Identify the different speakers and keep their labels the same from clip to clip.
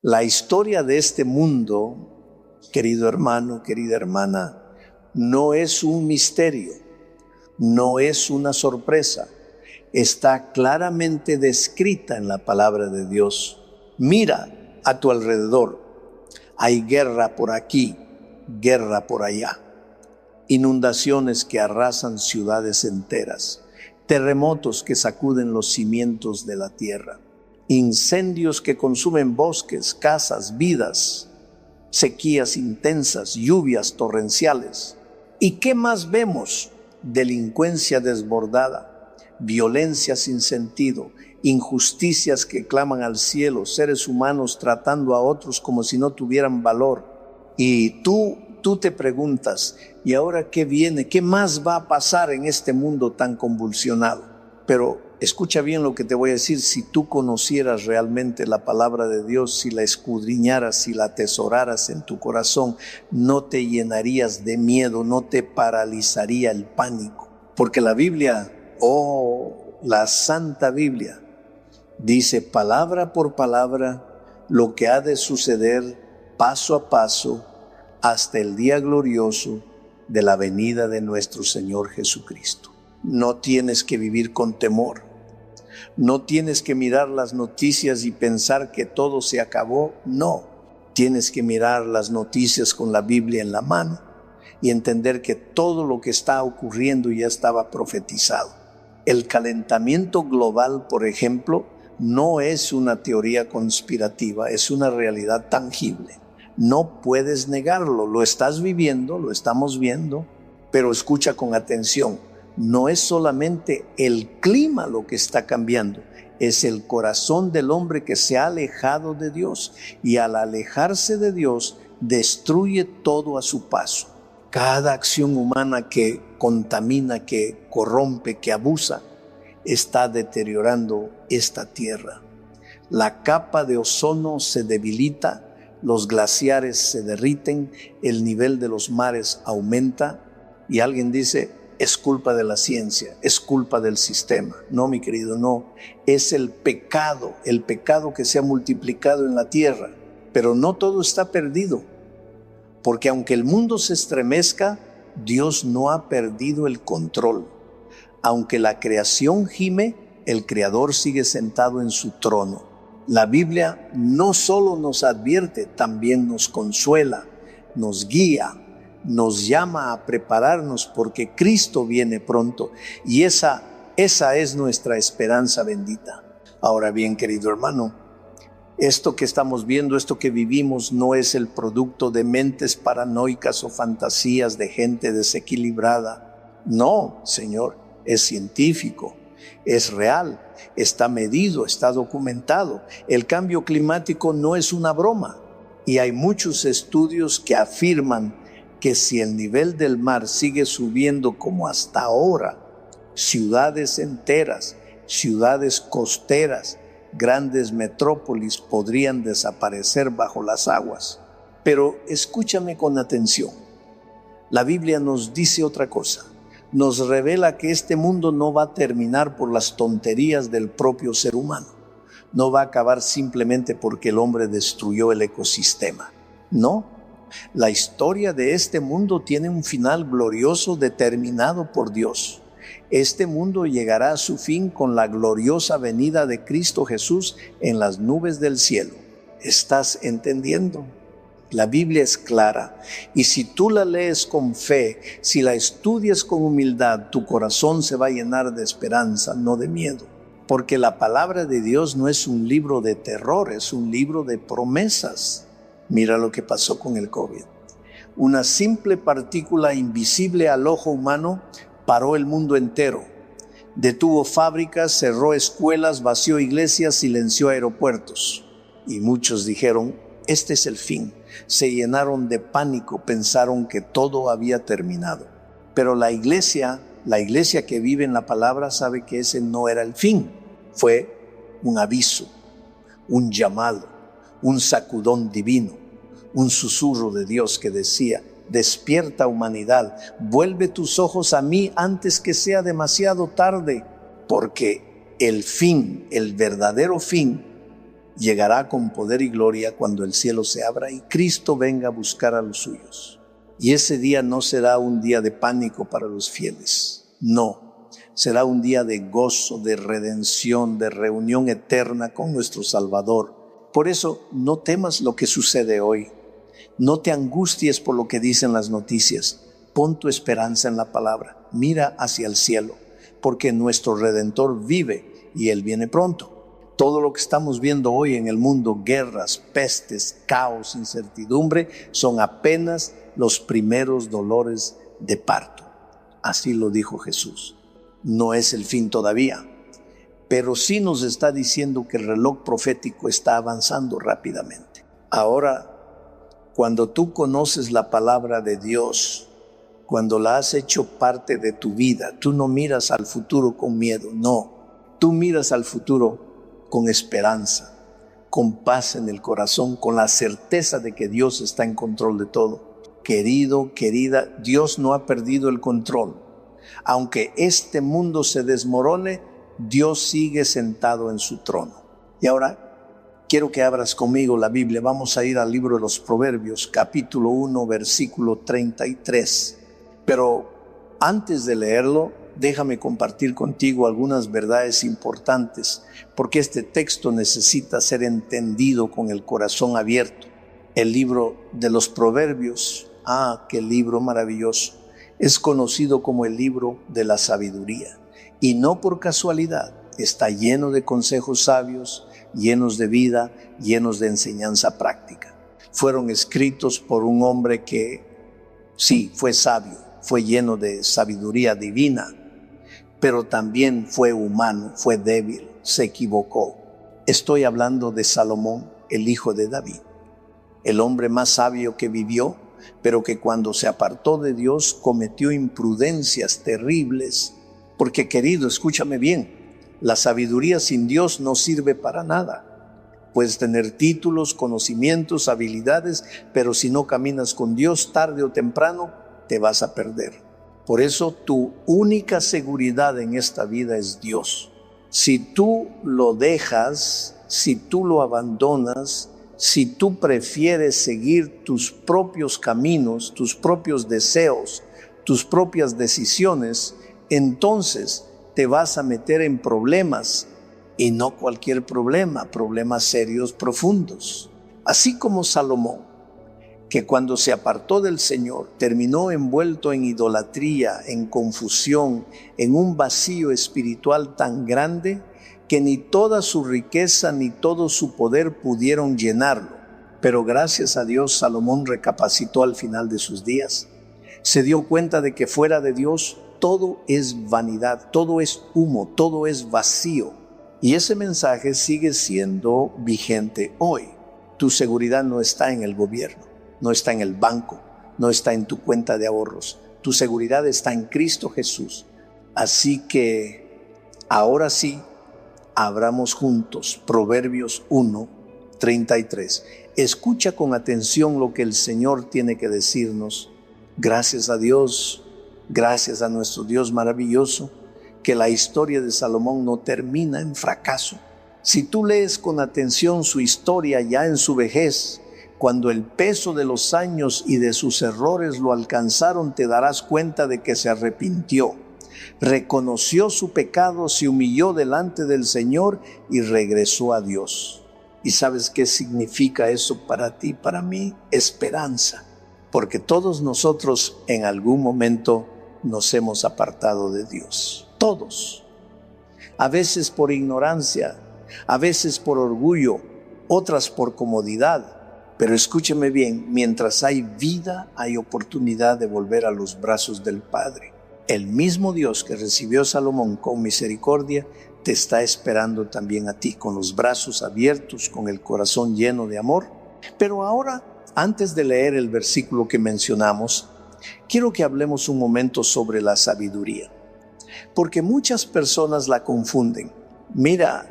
Speaker 1: La historia de este mundo, querido hermano, querida hermana, no es un misterio, no es una sorpresa. Está claramente descrita en la palabra de Dios. Mira a tu alrededor. Hay guerra por aquí, guerra por allá. Inundaciones que arrasan ciudades enteras. Terremotos que sacuden los cimientos de la tierra. Incendios que consumen bosques, casas, vidas. Sequías intensas, lluvias torrenciales. ¿Y qué más vemos? Delincuencia desbordada, violencia sin sentido, injusticias que claman al cielo, seres humanos tratando a otros como si no tuvieran valor. Y tú te preguntas, ¿y ahora qué viene? ¿Qué más va a pasar en este mundo tan convulsionado? Pero escucha bien lo que te voy a decir. Si tú conocieras realmente la palabra de Dios, si la escudriñaras, si la atesoraras en tu corazón, no te llenarías de miedo, no te paralizaría el pánico. Porque la Biblia, la Santa Biblia, dice palabra por palabra lo que ha de suceder paso a paso hasta el día glorioso de la venida de nuestro Señor Jesucristo. No tienes que vivir con temor. No tienes que mirar las noticias y pensar que todo se acabó. No, tienes que mirar las noticias con la Biblia en la mano y entender que todo lo que está ocurriendo ya estaba profetizado. El calentamiento global, por ejemplo, no es una teoría conspirativa, es una realidad tangible. No puedes negarlo, lo estás viviendo, lo estamos viendo, pero escucha con atención. No es solamente el clima lo que está cambiando, es el corazón del hombre que se ha alejado de Dios, y al alejarse de Dios destruye todo a su paso. Cada acción humana que contamina, que corrompe, que abusa, está deteriorando esta tierra. La capa de ozono se debilita, los glaciares se derriten, el nivel de los mares aumenta, y alguien dice, es culpa de la ciencia, es culpa del sistema. No, mi querido, no. Es el pecado que se ha multiplicado en la tierra. Pero no todo está perdido, porque aunque el mundo se estremezca, Dios no ha perdido el control. Aunque la creación gime, el Creador sigue sentado en su trono. La Biblia no solo nos advierte, también nos consuela, nos guía, nos llama a prepararnos porque Cristo viene pronto, y esa es nuestra esperanza bendita. Ahora bien, querido hermano, esto que estamos viendo, esto que vivimos, no es el producto de mentes paranoicas o fantasías de gente desequilibrada. No, Señor, es científico, es real, está medido, está documentado. El cambio climático no es una broma, y hay muchos estudios que afirman que si el nivel del mar sigue subiendo como hasta ahora, ciudades enteras, ciudades costeras, grandes metrópolis podrían desaparecer bajo las aguas. Pero escúchame con atención. La Biblia nos dice otra cosa. Nos revela que este mundo no va a terminar por las tonterías del propio ser humano. No va a acabar simplemente porque el hombre destruyó el ecosistema. No. La historia de este mundo tiene un final glorioso determinado por Dios. Este mundo llegará a su fin con la gloriosa venida de Cristo Jesús en las nubes del cielo. ¿Estás entendiendo? La Biblia es clara, y si tú la lees con fe, si la estudias con humildad, tu corazón se va a llenar de esperanza, no de miedo. Porque la palabra de Dios no es un libro de terror, es un libro de promesas. Mira lo que pasó con el COVID. Una simple partícula invisible al ojo humano paró el mundo entero. Detuvo fábricas, cerró escuelas, vació iglesias, silenció aeropuertos. Y muchos dijeron, este es el fin. Se llenaron de pánico, pensaron que todo había terminado. Pero la iglesia que vive en la palabra sabe que ese no era el fin. Fue un aviso, un llamado, un sacudón divino, un susurro de Dios que decía, despierta humanidad, vuelve tus ojos a mí antes que sea demasiado tarde, porque el fin, el verdadero fin, llegará con poder y gloria cuando el cielo se abra y Cristo venga a buscar a los suyos. Y ese día no será un día de pánico para los fieles, no, será un día de gozo, de redención, de reunión eterna con nuestro Salvador. Por eso no temas lo que sucede hoy, no te angusties por lo que dicen las noticias, pon tu esperanza en la palabra, mira hacia el cielo, porque nuestro Redentor vive y Él viene pronto. Todo lo que estamos viendo hoy en el mundo, guerras, pestes, caos, incertidumbre, son apenas los primeros dolores de parto. Así lo dijo Jesús. No es el fin todavía, pero sí nos está diciendo que el reloj profético está avanzando rápidamente. Ahora, cuando tú conoces la palabra de Dios, cuando la has hecho parte de tu vida, tú no miras al futuro con miedo, no. Tú miras al futuro con esperanza, con paz en el corazón, con la certeza de que Dios está en control de todo. Querido, querida, Dios no ha perdido el control. Aunque este mundo se desmorone, Dios sigue sentado en su trono. Y ahora quiero que abras conmigo la Biblia. Vamos a ir al libro de los Proverbios, capítulo 1, versículo 33. Pero antes de leerlo, déjame compartir contigo algunas verdades importantes, porque este texto necesita ser entendido con el corazón abierto. El libro de los Proverbios, qué libro maravilloso, es conocido como el libro de la sabiduría. Y no por casualidad, está lleno de consejos sabios, llenos de vida, llenos de enseñanza práctica. Fueron escritos por un hombre que, sí, fue sabio, fue lleno de sabiduría divina, pero también fue humano, fue débil, se equivocó. Estoy hablando de Salomón, el hijo de David, el hombre más sabio que vivió, pero que cuando se apartó de Dios cometió imprudencias terribles. Porque, querido, escúchame bien, la sabiduría sin Dios no sirve para nada. Puedes tener títulos, conocimientos, habilidades, pero si no caminas con Dios, tarde o temprano te vas a perder. Por eso tu única seguridad en esta vida es Dios. Si tú lo dejas, si tú lo abandonas, si tú prefieres seguir tus propios caminos, tus propios deseos, tus propias decisiones, entonces te vas a meter en problemas, y no cualquier problema, problemas serios, profundos. Así como Salomón, que cuando se apartó del Señor, terminó envuelto en idolatría, en confusión, en un vacío espiritual tan grande, que ni toda su riqueza ni todo su poder pudieron llenarlo. Pero gracias a Dios, Salomón recapacitó al final de sus días. Se dio cuenta de que fuera de Dios todo es vanidad, todo es humo, todo es vacío. Y ese mensaje sigue siendo vigente hoy. Tu seguridad no está en el gobierno, no está en el banco, no está en tu cuenta de ahorros. Tu seguridad está en Cristo Jesús. Así que ahora sí, abramos juntos Proverbios 1, 33. Escucha con atención lo que el Señor tiene que decirnos. Gracias a Dios, gracias a nuestro Dios maravilloso, que la historia de Salomón no termina en fracaso. Si tú lees con atención su historia ya en su vejez, cuando el peso de los años y de sus errores lo alcanzaron, te darás cuenta de que se arrepintió. Reconoció su pecado, se humilló delante del Señor y regresó a Dios. ¿Y sabes qué significa eso para ti, para mí? Esperanza. Porque todos nosotros en algún momento nos hemos apartado de Dios. Todos. A veces por ignorancia, a veces por orgullo, otras por comodidad. Pero escúcheme bien, mientras hay vida, hay oportunidad de volver a los brazos del Padre. El mismo Dios que recibió a Salomón con misericordia, te está esperando también a ti, con los brazos abiertos, con el corazón lleno de amor. Pero ahora, antes de leer el versículo que mencionamos, quiero que hablemos un momento sobre la sabiduría, porque muchas personas la confunden. Mira,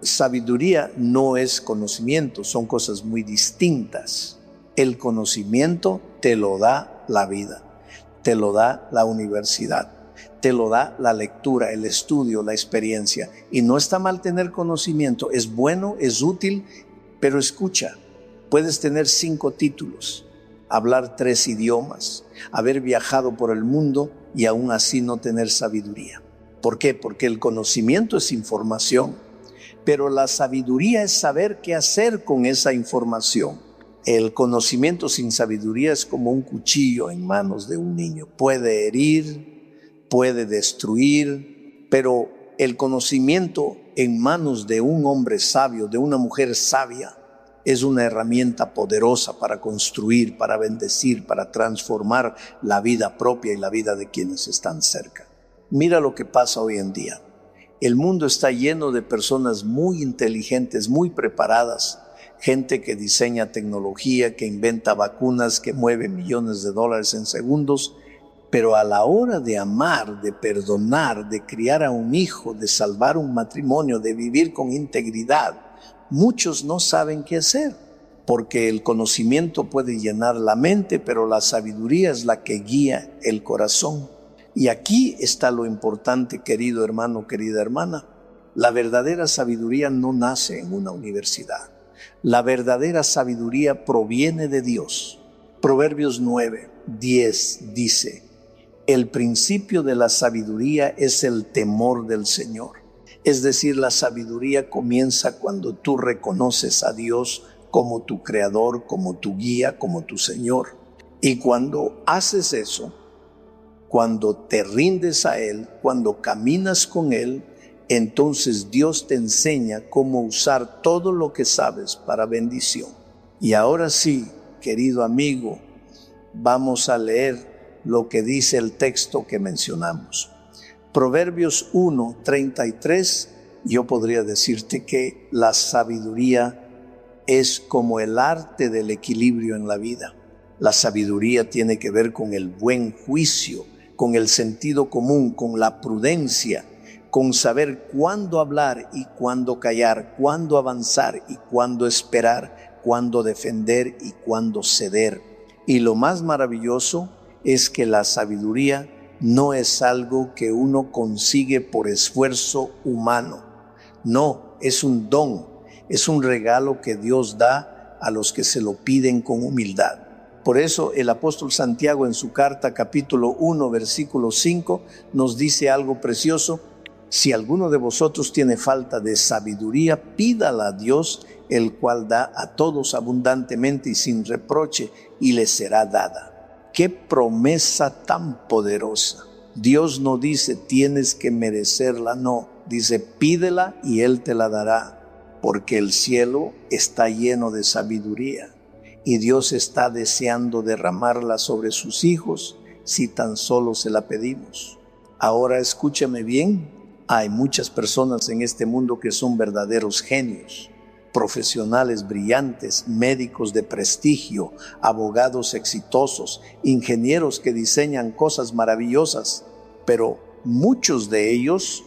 Speaker 1: sabiduría no es conocimiento, son cosas muy distintas. El conocimiento te lo da la vida, te lo da la universidad. te lo da la lectura, el estudio, la experiencia. Y no está mal tener conocimiento, es bueno, es útil, pero escucha, puedes tener 5 títulos, hablar 3 idiomas, haber viajado por el mundo y aún así no tener sabiduría. ¿Por qué? Porque el conocimiento es información, pero la sabiduría es saber qué hacer con esa información. El conocimiento sin sabiduría es como un cuchillo en manos de un niño. Puede herir, puede destruir, pero el conocimiento en manos de un hombre sabio, de una mujer sabia, es una herramienta poderosa para construir, para bendecir, para transformar la vida propia y la vida de quienes están cerca. Mira lo que pasa hoy en día. El mundo está lleno de personas muy inteligentes, muy preparadas, gente que diseña tecnología, que inventa vacunas, que mueve millones de dólares en segundos, pero a la hora de amar, de perdonar, de criar a un hijo, de salvar un matrimonio, de vivir con integridad, muchos no saben qué hacer, porque el conocimiento puede llenar la mente, pero la sabiduría es la que guía el corazón. Y aquí está lo importante, querido hermano, querida hermana. La verdadera sabiduría no nace en una universidad. La verdadera sabiduría proviene de Dios. Proverbios 9:10 dice: el principio de la sabiduría es el temor del Señor. Es decir, la sabiduría comienza cuando tú reconoces a Dios como tu creador, como tu guía, como tu Señor. Y cuando haces eso, cuando te rindes a Él, cuando caminas con Él, entonces Dios te enseña cómo usar todo lo que sabes para bendición. Y ahora sí, querido amigo, vamos a leer lo que dice el texto que mencionamos. Proverbios 1:33, yo podría decirte que la sabiduría es como el arte del equilibrio en la vida. La sabiduría tiene que ver con el buen juicio, con el sentido común, con la prudencia, con saber cuándo hablar y cuándo callar, cuándo avanzar y cuándo esperar, cuándo defender y cuándo ceder. Y lo más maravilloso es que la sabiduría no es algo que uno consigue por esfuerzo humano. No, es un don, es un regalo que Dios da a los que se lo piden con humildad. Por eso el apóstol Santiago en su carta capítulo 1 versículo 5 nos dice algo precioso: si alguno de vosotros tiene falta de sabiduría, pídala a Dios, el cual da a todos abundantemente y sin reproche, y le será dada. ¡Qué promesa tan poderosa! Dios no dice tienes que merecerla, no. Dice pídela y Él te la dará, porque el cielo está lleno de sabiduría. Y Dios está deseando derramarla sobre sus hijos si tan solo se la pedimos. Ahora escúchame bien, hay muchas personas en este mundo que son verdaderos genios, profesionales brillantes, médicos de prestigio, abogados exitosos, ingenieros que diseñan cosas maravillosas, pero muchos de ellos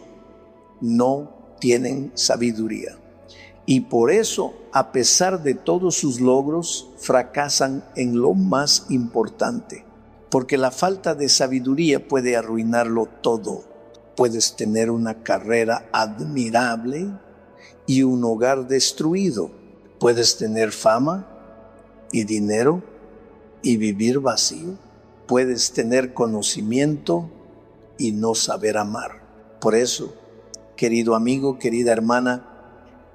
Speaker 1: no tienen sabiduría. Y por eso, a pesar de todos sus logros, fracasan en lo más importante. Porque la falta de sabiduría puede arruinarlo todo. Puedes tener una carrera admirable y un hogar destruido. Puedes tener fama y dinero y vivir vacío. Puedes tener conocimiento y no saber amar. Por eso, querido amigo, querida hermana,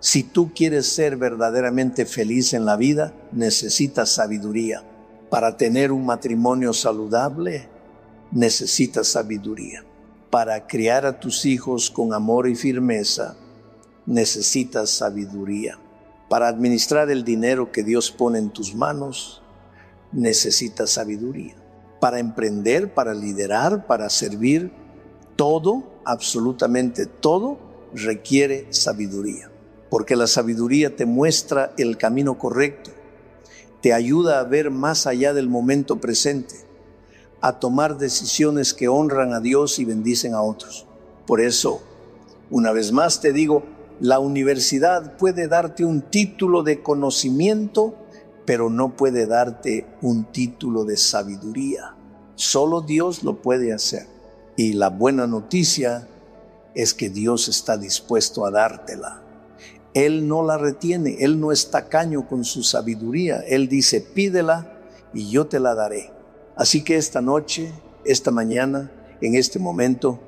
Speaker 1: si tú quieres ser verdaderamente feliz en la vida, necesitas sabiduría. Para tener un matrimonio saludable, necesitas sabiduría. Para criar a tus hijos con amor y firmeza, necesitas sabiduría. Para administrar el dinero que Dios pone en tus manos, necesitas sabiduría. Para emprender, para liderar, para servir, todo, absolutamente todo, requiere sabiduría. Porque la sabiduría te muestra el camino correcto, te ayuda a ver más allá del momento presente, a tomar decisiones que honran a Dios y bendicen a otros. Por eso, una vez más te digo, la universidad puede darte un título de conocimiento, pero no puede darte un título de sabiduría. Solo Dios lo puede hacer. Y la buena noticia es que Dios está dispuesto a dártela. Él no la retiene, Él no es tacaño con su sabiduría. Él dice, pídela y yo te la daré. Así que esta noche, esta mañana, en este momento,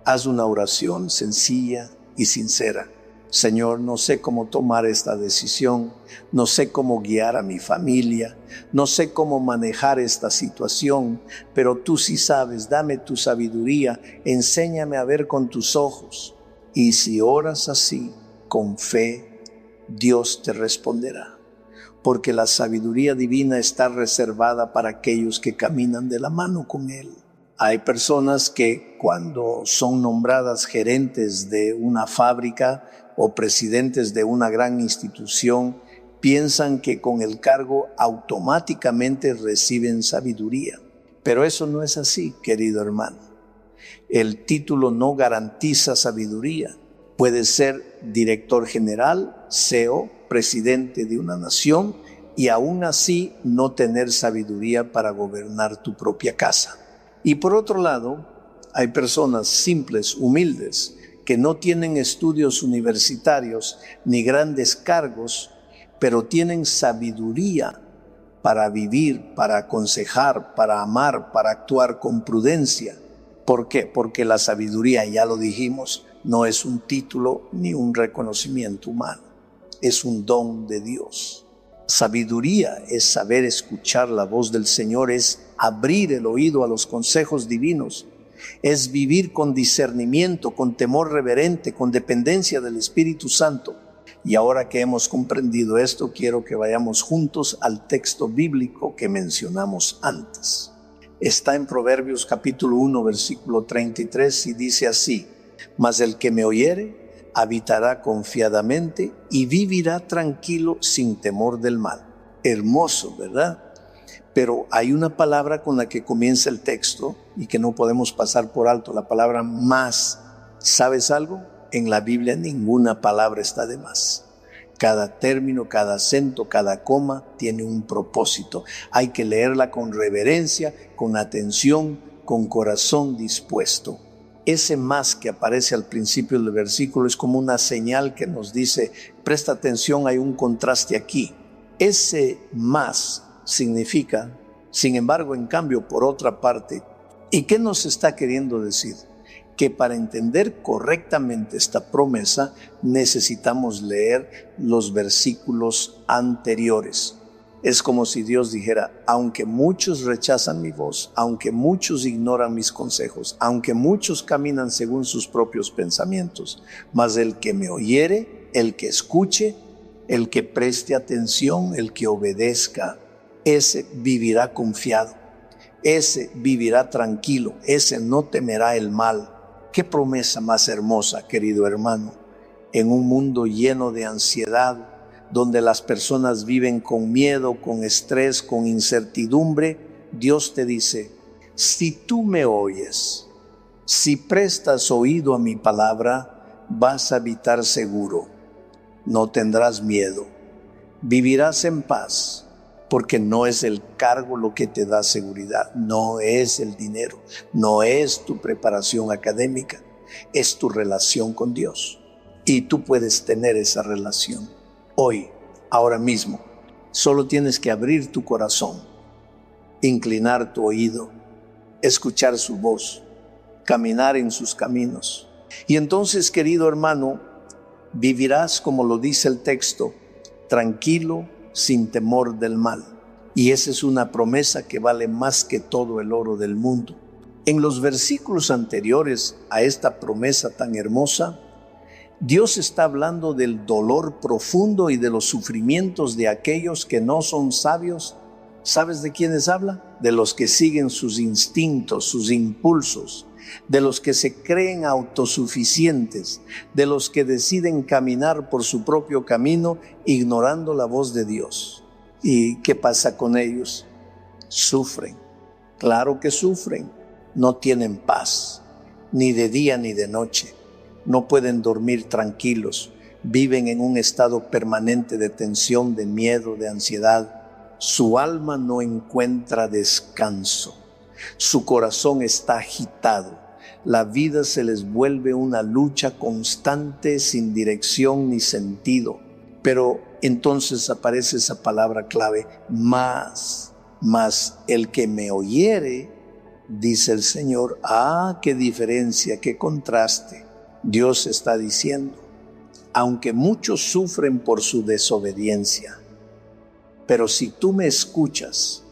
Speaker 1: haz una oración sencilla y sincera. Señor, no sé cómo tomar esta decisión, no sé cómo guiar a mi familia, no sé cómo manejar esta situación, pero tú sí sabes, dame tu sabiduría, enséñame a ver con tus ojos. Y si oras así, con fe, Dios te responderá, porque la sabiduría divina está reservada para aquellos que caminan de la mano con Él. Hay personas que cuando son nombradas gerentes de una fábrica o presidentes de una gran institución, piensan que con el cargo automáticamente reciben sabiduría. Pero eso no es así, querido hermano. El título no garantiza sabiduría. Puedes ser director general, CEO, presidente de una nación y aún así no tener sabiduría para gobernar tu propia casa. Y por otro lado, hay personas simples, humildes, que no tienen estudios universitarios ni grandes cargos, pero tienen sabiduría para vivir, para aconsejar, para amar, para actuar con prudencia. ¿Por qué? Porque la sabiduría, ya lo dijimos, no es un título ni un reconocimiento humano, es un don de Dios. Sabiduría es saber escuchar la voz del Señor, es abrir el oído a los consejos divinos, es vivir con discernimiento, con temor reverente, con dependencia del Espíritu Santo. Y ahora que hemos comprendido esto, quiero que vayamos juntos al texto bíblico que mencionamos antes. Está en Proverbios capítulo 1, versículo 33 y dice así: mas el que me oyere habitará confiadamente y vivirá tranquilo sin temor del mal. Hermoso, ¿verdad? Pero hay una palabra con la que comienza el texto y que no podemos pasar por alto, la palabra más. ¿Sabes algo? En la Biblia ninguna palabra está de más. Cada término, cada acento, cada coma tiene un propósito. Hay que leerla con reverencia, con atención, con corazón dispuesto. Ese más que aparece al principio del versículo es como una señal que nos dice, presta atención, hay un contraste aquí. Ese más significa, sin embargo, en cambio, por otra parte, ¿y qué nos está queriendo decir? Que para entender correctamente esta promesa necesitamos leer los versículos anteriores. Es como si Dios dijera, aunque muchos rechazan mi voz, aunque muchos ignoran mis consejos, aunque muchos caminan según sus propios pensamientos, mas el que me oyere, el que escuche, el que preste atención, el que obedezca, ese vivirá confiado, ese vivirá tranquilo, ese no temerá el mal. Qué promesa más hermosa, querido hermano, en un mundo lleno de ansiedad, donde las personas viven con miedo, con estrés, con incertidumbre. Dios te dice, si tú me oyes, si prestas oído a mi palabra, vas a habitar seguro, no tendrás miedo, vivirás en paz, porque no es el cargo lo que te da seguridad, no es el dinero, no es tu preparación académica, es tu relación con Dios. Y tú puedes tener esa relación hoy, ahora mismo. Solo tienes que abrir tu corazón, inclinar tu oído, escuchar su voz, caminar en sus caminos. Y entonces, querido hermano, vivirás, como lo dice el texto, tranquilo, sin temor del mal. Y esa es una promesa que vale más que todo el oro del mundo. En los versículos anteriores a esta promesa tan hermosa, Dios está hablando del dolor profundo y de los sufrimientos de aquellos que no son sabios. ¿Sabes de quiénes habla? De los que siguen sus instintos, sus impulsos, de los que se creen autosuficientes, de los que deciden caminar por su propio camino ignorando la voz de Dios. ¿Y qué pasa con ellos? Sufren. Claro que sufren. No tienen paz, ni de día ni de noche. No pueden dormir tranquilos. Viven en un estado permanente de tensión, de miedo, de ansiedad. Su alma no encuentra descanso. Su corazón está agitado. La vida se les vuelve una lucha constante sin dirección ni sentido. Pero entonces aparece esa palabra clave, más el que me oyere, dice el Señor. Qué diferencia, qué contraste. Dios está diciendo, aunque muchos sufren por su desobediencia, pero si tú me escuchas,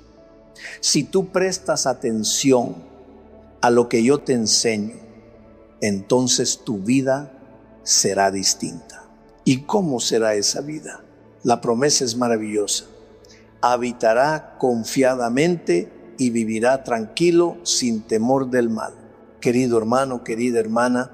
Speaker 1: si tú prestas atención a lo que yo te enseño, entonces tu vida será distinta. ¿Y cómo será esa vida? La promesa es maravillosa. Habitará confiadamente y vivirá tranquilo sin temor del mal. Querido hermano, querida hermana,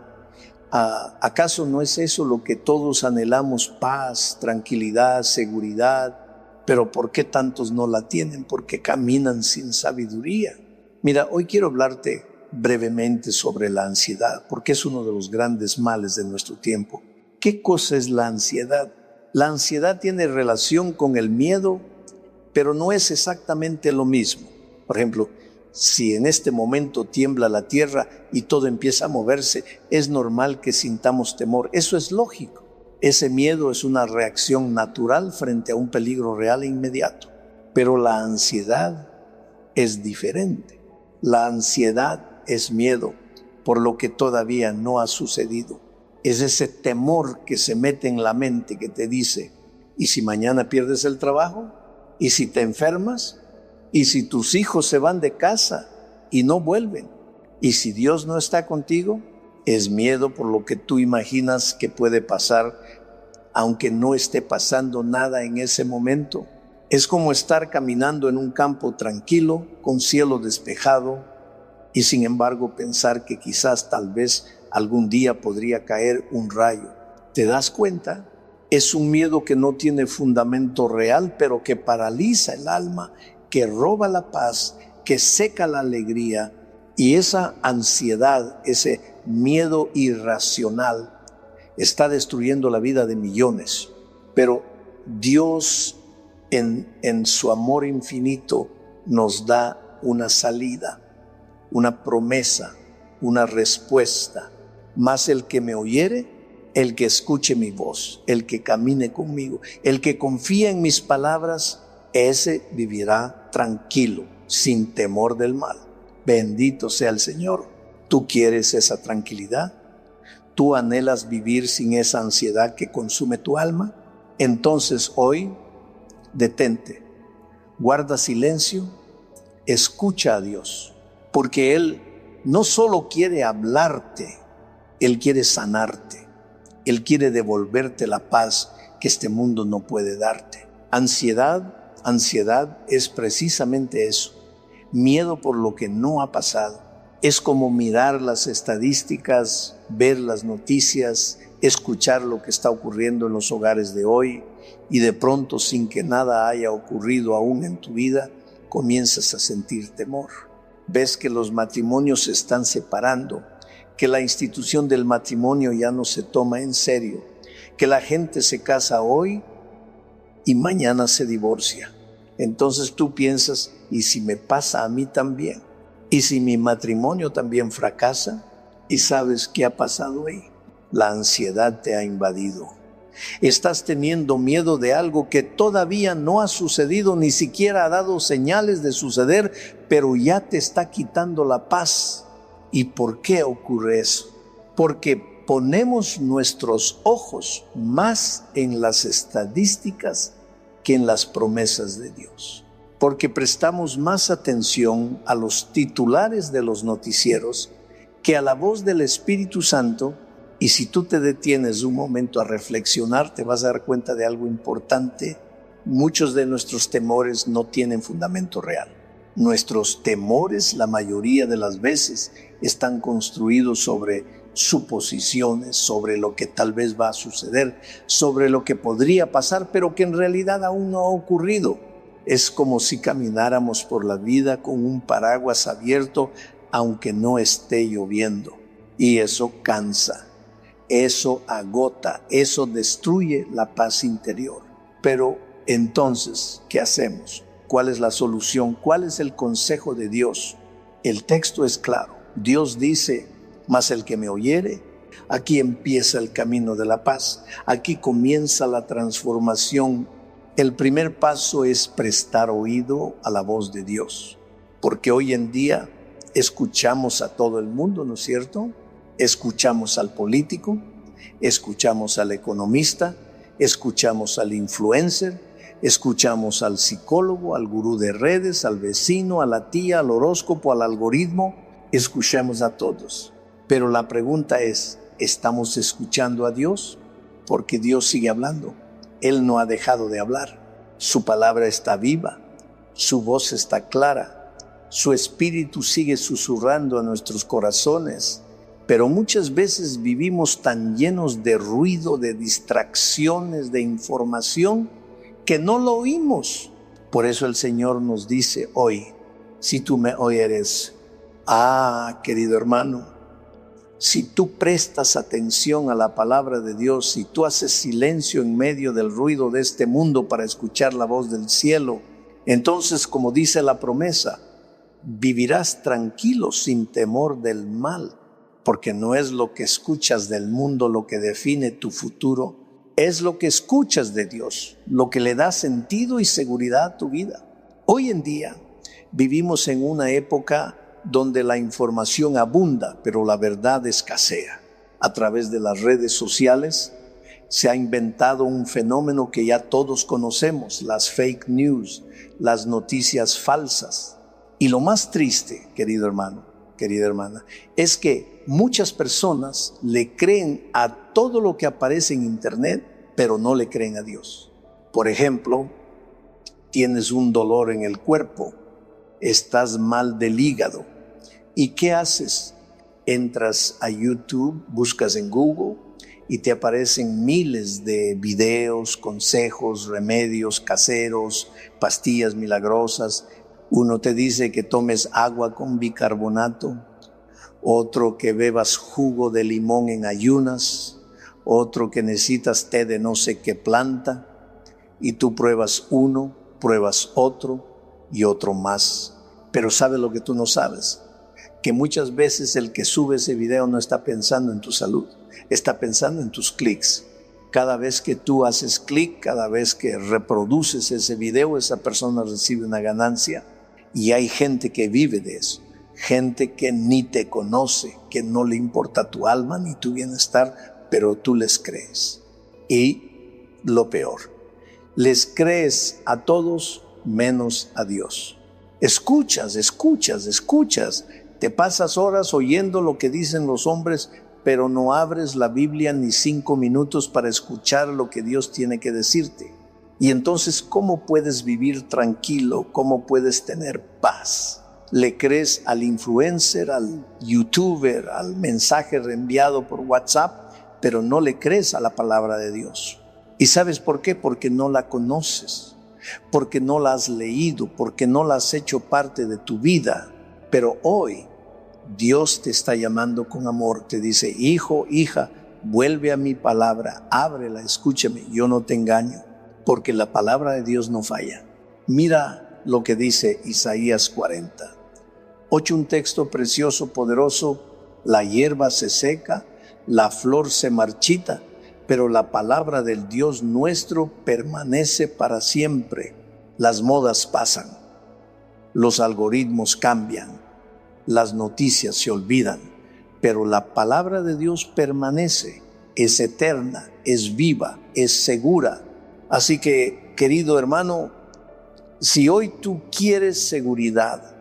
Speaker 1: ¿acaso no es eso lo que todos anhelamos? Paz, tranquilidad, seguridad. Pero ¿por qué tantos no la tienen? Porque caminan sin sabiduría. Mira, hoy quiero hablarte brevemente sobre la ansiedad, porque es uno de los grandes males de nuestro tiempo. ¿Qué cosa es la ansiedad? La ansiedad tiene relación con el miedo, pero no es exactamente lo mismo. Por ejemplo, si en este momento tiembla la tierra y todo empieza a moverse, es normal que sintamos temor. Eso es lógico. Ese miedo es una reacción natural frente a un peligro real e inmediato. Pero la ansiedad es diferente. La ansiedad es miedo por lo que todavía no ha sucedido. Es ese temor que se mete en la mente que te dice, ¿y si mañana pierdes el trabajo? ¿Y si te enfermas? ¿Y si tus hijos se van de casa y no vuelven? ¿Y si Dios no está contigo? Es miedo por lo que tú imaginas que puede pasar, aunque no esté pasando nada en ese momento. Es como estar caminando en un campo tranquilo, con cielo despejado, y sin embargo pensar que quizás tal vez algún día podría caer un rayo. ¿Te das cuenta? Es un miedo que no tiene fundamento real, pero que paraliza el alma, que roba la paz, que seca la alegría. Y esa ansiedad, ese miedo irracional, está destruyendo la vida de millones. Pero Dios, en su amor infinito, nos da una salida, una promesa, una respuesta. Mas el que me oyere, el que escuche mi voz, el que camine conmigo, el que confía en mis palabras, ese vivirá tranquilo, sin temor del mal. Bendito sea el Señor. ¿Tú quieres esa tranquilidad? ¿Tú anhelas vivir sin esa ansiedad que consume tu alma? Entonces hoy, detente, guarda silencio, escucha a Dios, porque Él no solo quiere hablarte, Él quiere sanarte, Él quiere devolverte la paz que este mundo no puede darte. Ansiedad es precisamente eso, miedo por lo que no ha pasado. Es como mirar las estadísticas, ver las noticias, escuchar lo que está ocurriendo en los hogares de hoy y de pronto, sin que nada haya ocurrido aún en tu vida, comienzas a sentir temor. Ves que los matrimonios se están separando, que la institución del matrimonio ya no se toma en serio, que la gente se casa hoy y mañana se divorcia. Entonces tú piensas, ¿y si me pasa a mí también? ¿Y si mi matrimonio también fracasa? ¿Y sabes qué ha pasado ahí? La ansiedad te ha invadido. Estás teniendo miedo de algo que todavía no ha sucedido, ni siquiera ha dado señales de suceder, pero ya te está quitando la paz. ¿Y por qué ocurre eso? Porque ponemos nuestros ojos más en las estadísticas que en las promesas de Dios. Porque prestamos más atención a los titulares de los noticieros que a la voz del Espíritu Santo. Y si tú te detienes un momento a reflexionar, te vas a dar cuenta de algo importante. Muchos de nuestros temores no tienen fundamento real. Nuestros temores, la mayoría de las veces, están construidos sobre suposiciones, sobre lo que tal vez va a suceder, sobre lo que podría pasar, pero que en realidad aún no ha ocurrido. Es como si camináramos por la vida con un paraguas abierto, aunque no esté lloviendo. Y eso cansa, eso agota, eso destruye la paz interior. Pero entonces, ¿qué hacemos? ¿Cuál es la solución? ¿Cuál es el consejo de Dios? El texto es claro. Dios dice, mas el que me oyere, aquí empieza el camino de la paz. Aquí comienza la transformación. El primer paso es prestar oído a la voz de Dios, porque hoy en día escuchamos a todo el mundo, ¿no es cierto? Escuchamos al político, escuchamos al economista, escuchamos al influencer, escuchamos al psicólogo, al gurú de redes, al vecino, a la tía, al horóscopo, al algoritmo. Escuchamos a todos. Pero la pregunta es, ¿estamos escuchando a Dios? Porque Dios sigue hablando. Él no ha dejado de hablar. Su palabra está viva. Su voz está clara. Su espíritu sigue susurrando a nuestros corazones. Pero muchas veces vivimos tan llenos de ruido, de distracciones, de información, que no lo oímos. Por eso el Señor nos dice hoy, si tú me oyeres, querido hermano, si tú prestas atención a la palabra de Dios, si tú haces silencio en medio del ruido de este mundo para escuchar la voz del cielo, entonces, como dice la promesa, vivirás tranquilo sin temor del mal, porque no es lo que escuchas del mundo lo que define tu futuro, es lo que escuchas de Dios, lo que le da sentido y seguridad a tu vida. Hoy en día vivimos en una época donde la información abunda, pero la verdad escasea. A través de las redes sociales se ha inventado un fenómeno que ya todos conocemos, las fake news, las noticias falsas. Y lo más triste, querido hermano, querida hermana, es que muchas personas le creen a todo lo que aparece en internet, pero no le creen a Dios. Por ejemplo, tienes un dolor en el cuerpo, estás mal del hígado. ¿Y qué haces? Entras a YouTube, buscas en Google y te aparecen miles de videos, consejos, remedios caseros, pastillas milagrosas. Uno te dice que tomes agua con bicarbonato, otro que bebas jugo de limón en ayunas, otro que necesitas té de no sé qué planta, y tú pruebas uno, pruebas otro y otro más. Pero ¿sabes lo que tú no sabes? Que muchas veces el que sube ese video no está pensando en tu salud, está pensando en tus clics. Cada vez que tú haces clic, cada vez que reproduces ese video, esa persona recibe una ganancia, y hay gente que vive de eso, gente que ni te conoce, que no le importa tu alma ni tu bienestar, pero tú les crees. Y lo peor, les crees a todos menos a Dios. Escuchas, te pasas horas oyendo lo que dicen los hombres, pero no abres la Biblia ni 5 minutos para escuchar lo que Dios tiene que decirte. Y entonces, ¿cómo puedes vivir tranquilo? ¿Cómo puedes tener paz? Le crees al influencer, al youtuber, al mensaje reenviado por WhatsApp, pero no le crees a la palabra de Dios. ¿Y sabes por qué? Porque no la conoces, porque no la has leído, porque no la has hecho parte de tu vida. Pero hoy Dios te está llamando con amor, te dice, hijo, hija, vuelve a mi palabra, ábrela, escúchame, yo no te engaño, porque la palabra de Dios no falla. Mira lo que dice Isaías 40. Un texto precioso, poderoso. La hierba se seca, la flor se marchita, pero la palabra del Dios nuestro permanece para siempre. Las modas pasan, los algoritmos cambian, las noticias se olvidan, pero la palabra de Dios permanece, es eterna, es viva, es segura. Así que, querido hermano, si hoy tú quieres seguridad,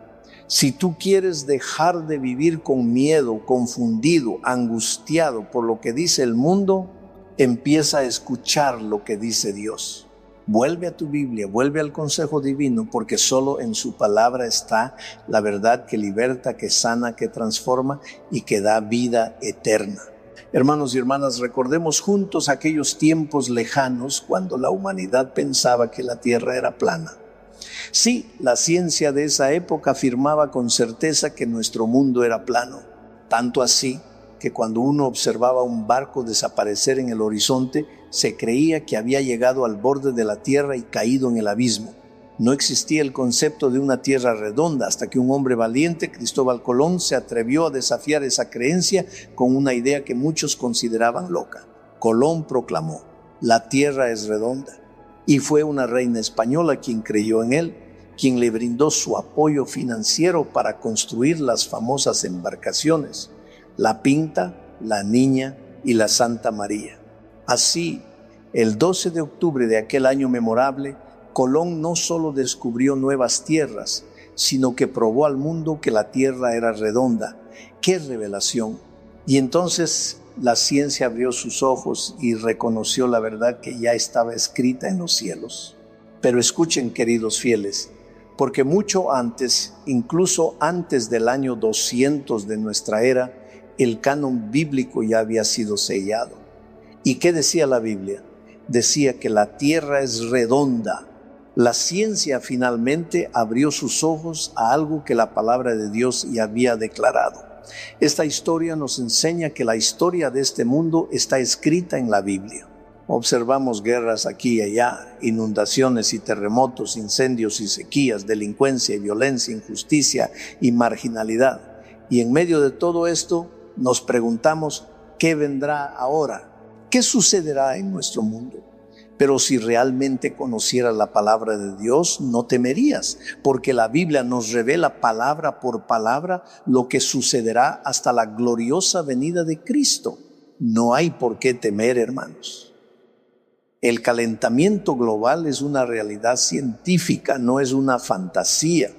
Speaker 1: si tú quieres dejar de vivir con miedo, confundido, angustiado por lo que dice el mundo, empieza a escuchar lo que dice Dios. Vuelve a tu Biblia, vuelve al consejo divino, porque solo en su palabra está la verdad que liberta, que sana, que transforma y que da vida eterna. Hermanos y hermanas, recordemos juntos aquellos tiempos lejanos cuando la humanidad pensaba que la tierra era plana. Sí, la ciencia de esa época afirmaba con certeza que nuestro mundo era plano, tanto así que cuando uno observaba un barco desaparecer en el horizonte, se creía que había llegado al borde de la tierra y caído en el abismo. No existía el concepto de una tierra redonda hasta que un hombre valiente, Cristóbal Colón, se atrevió a desafiar esa creencia con una idea que muchos consideraban loca. Colón proclamó: la tierra es redonda. Y fue una reina española quien creyó en él, quien le brindó su apoyo financiero para construir las famosas embarcaciones, la Pinta, la Niña y la Santa María. Así, el 12 de octubre de aquel año memorable, Colón no solo descubrió nuevas tierras, sino que probó al mundo que la tierra era redonda. ¡Qué revelación! Y entonces la ciencia abrió sus ojos y reconoció la verdad que ya estaba escrita en los cielos. Pero escuchen, queridos fieles, porque mucho antes, incluso antes del año 200 de nuestra era, el canon bíblico ya había sido sellado. ¿Y qué decía la Biblia? Decía que la tierra es redonda. La ciencia finalmente abrió sus ojos a algo que la palabra de Dios ya había declarado. Esta historia nos enseña que la historia de este mundo está escrita en la Biblia. Observamos guerras aquí y allá, inundaciones y terremotos, incendios y sequías, delincuencia y violencia, injusticia y marginalidad. Y en medio de todo esto nos preguntamos, ¿qué vendrá ahora? ¿Qué sucederá en nuestro mundo? Pero si realmente conocieras la palabra de Dios, no temerías, porque la Biblia nos revela palabra por palabra lo que sucederá hasta la gloriosa venida de Cristo. No hay por qué temer, hermanos. El calentamiento global es una realidad científica, no es una fantasía.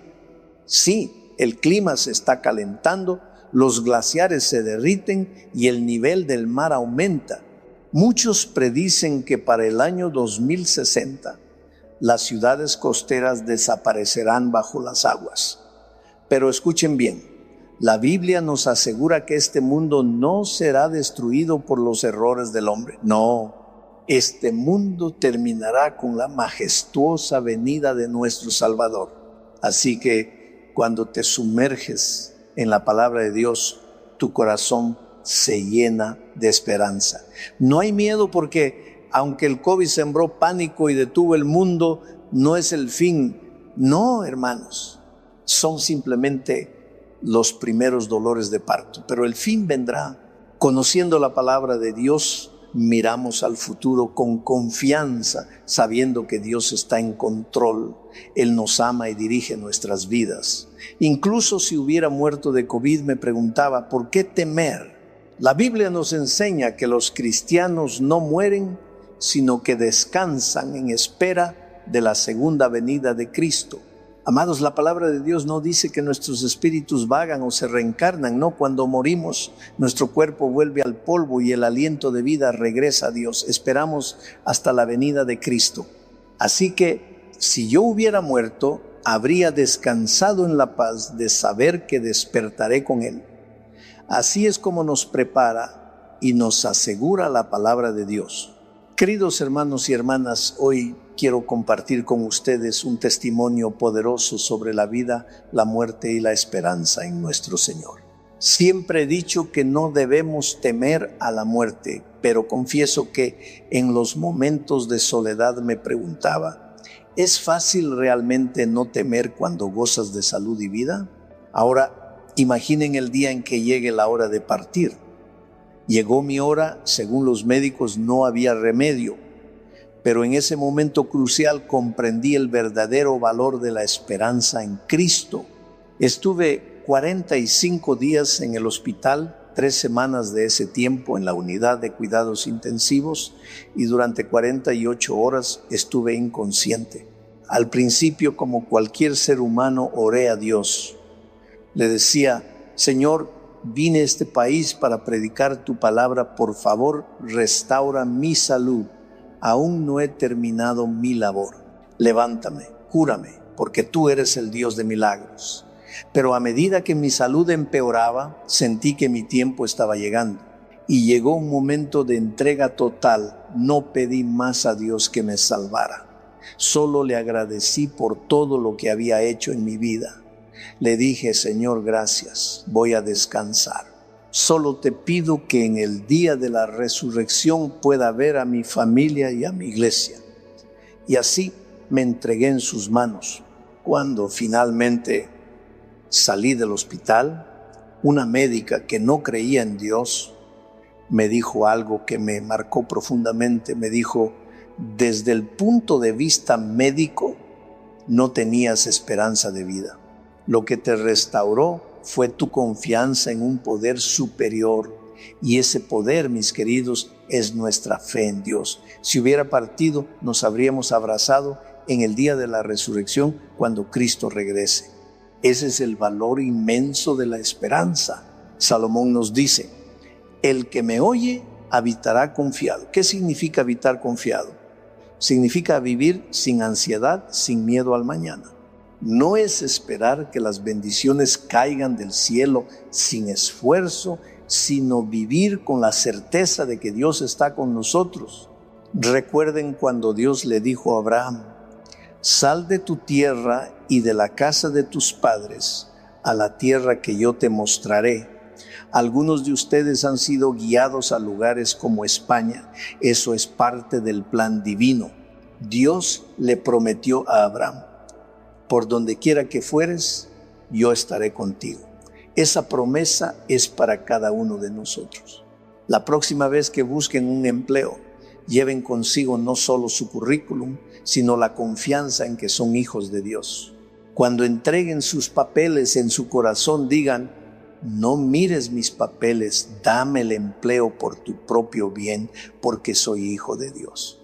Speaker 1: Sí, el clima se está calentando, los glaciares se derriten y el nivel del mar aumenta. Muchos predicen que para el año 2060 las ciudades costeras desaparecerán bajo las aguas. Pero escuchen bien, la Biblia nos asegura que este mundo no será destruido por los errores del hombre. No, este mundo terminará con la majestuosa venida de nuestro Salvador. Así que cuando te sumerges en la palabra de Dios, tu corazón se llena de esperanza. No hay miedo porque aunque el COVID sembró pánico y detuvo el mundo, no es el fin. No, hermanos, son simplemente los primeros dolores de parto, pero el fin vendrá. Conociendo la palabra de Dios, miramos al futuro con confianza, sabiendo que Dios está en control. Él nos ama y dirige nuestras vidas. Incluso si hubiera muerto de COVID, me preguntaba, ¿por qué temer? La Biblia nos enseña que los cristianos no mueren, sino que descansan en espera de la segunda venida de Cristo. Amados, la palabra de Dios no dice que nuestros espíritus vagan o se reencarnan. No, cuando morimos, nuestro cuerpo vuelve al polvo y el aliento de vida regresa a Dios. Esperamos hasta la venida de Cristo. Así que, si yo hubiera muerto, habría descansado en la paz de saber que despertaré con Él. Así es como nos prepara y nos asegura la palabra de Dios. Queridos hermanos y hermanas, hoy quiero compartir con ustedes un testimonio poderoso sobre la vida, la muerte y la esperanza en nuestro Señor. Siempre he dicho que no debemos temer a la muerte, pero confieso que en los momentos de soledad me preguntaba, ¿es fácil realmente no temer cuando gozas de salud y vida? Ahora, imaginen el día en que llegue la hora de partir. Llegó mi hora, según los médicos no había remedio, pero en ese momento crucial comprendí el verdadero valor de la esperanza en Cristo. Estuve 45 días en el hospital, 3 semanas de ese tiempo en la unidad de cuidados intensivos y durante 48 horas estuve inconsciente. Al principio, como cualquier ser humano, oré a Dios. Le decía, Señor, vine a este país para predicar tu palabra, por favor, restaura mi salud. Aún no he terminado mi labor. Levántame, cúrame, porque tú eres el Dios de milagros. Pero a medida que mi salud empeoraba, sentí que mi tiempo estaba llegando. Y llegó un momento de entrega total. No pedí más a Dios que me salvara. Solo le agradecí por todo lo que había hecho en mi vida. Le dije, Señor, gracias, voy a descansar. Solo te pido que en el día de la resurrección pueda ver a mi familia y a mi iglesia. Y así, me entregué en sus manos. Cuando finalmente salí del hospital, una médica que no creía en Dios me dijo algo que me marcó profundamente. Me dijo: desde el punto de vista médico, no tenías esperanza de vida. Lo que te restauró fue tu confianza en un poder superior. Y ese poder, mis queridos, es nuestra fe en Dios. Si hubiera partido, nos habríamos abrazado en el día de la resurrección cuando Cristo regrese. Ese es el valor inmenso de la esperanza. Salomón nos dice: el que me oye habitará confiado. ¿Qué significa habitar confiado? Significa vivir sin ansiedad, sin miedo al mañana. No es esperar que las bendiciones caigan del cielo sin esfuerzo, sino vivir con la certeza de que Dios está con nosotros. Recuerden cuando Dios le dijo a Abraham: sal de tu tierra y de la casa de tus padres a la tierra que yo te mostraré. Algunos de ustedes han sido guiados a lugares como España. Eso es parte del plan divino. Dios le prometió a Abraham: por donde quiera que fueres, yo estaré contigo. Esa promesa es para cada uno de nosotros. La próxima vez que busquen un empleo, lleven consigo no solo su currículum, sino la confianza en que son hijos de Dios. Cuando entreguen sus papeles, en su corazón digan: no mires mis papeles, dame el empleo por tu propio bien, porque soy hijo de Dios.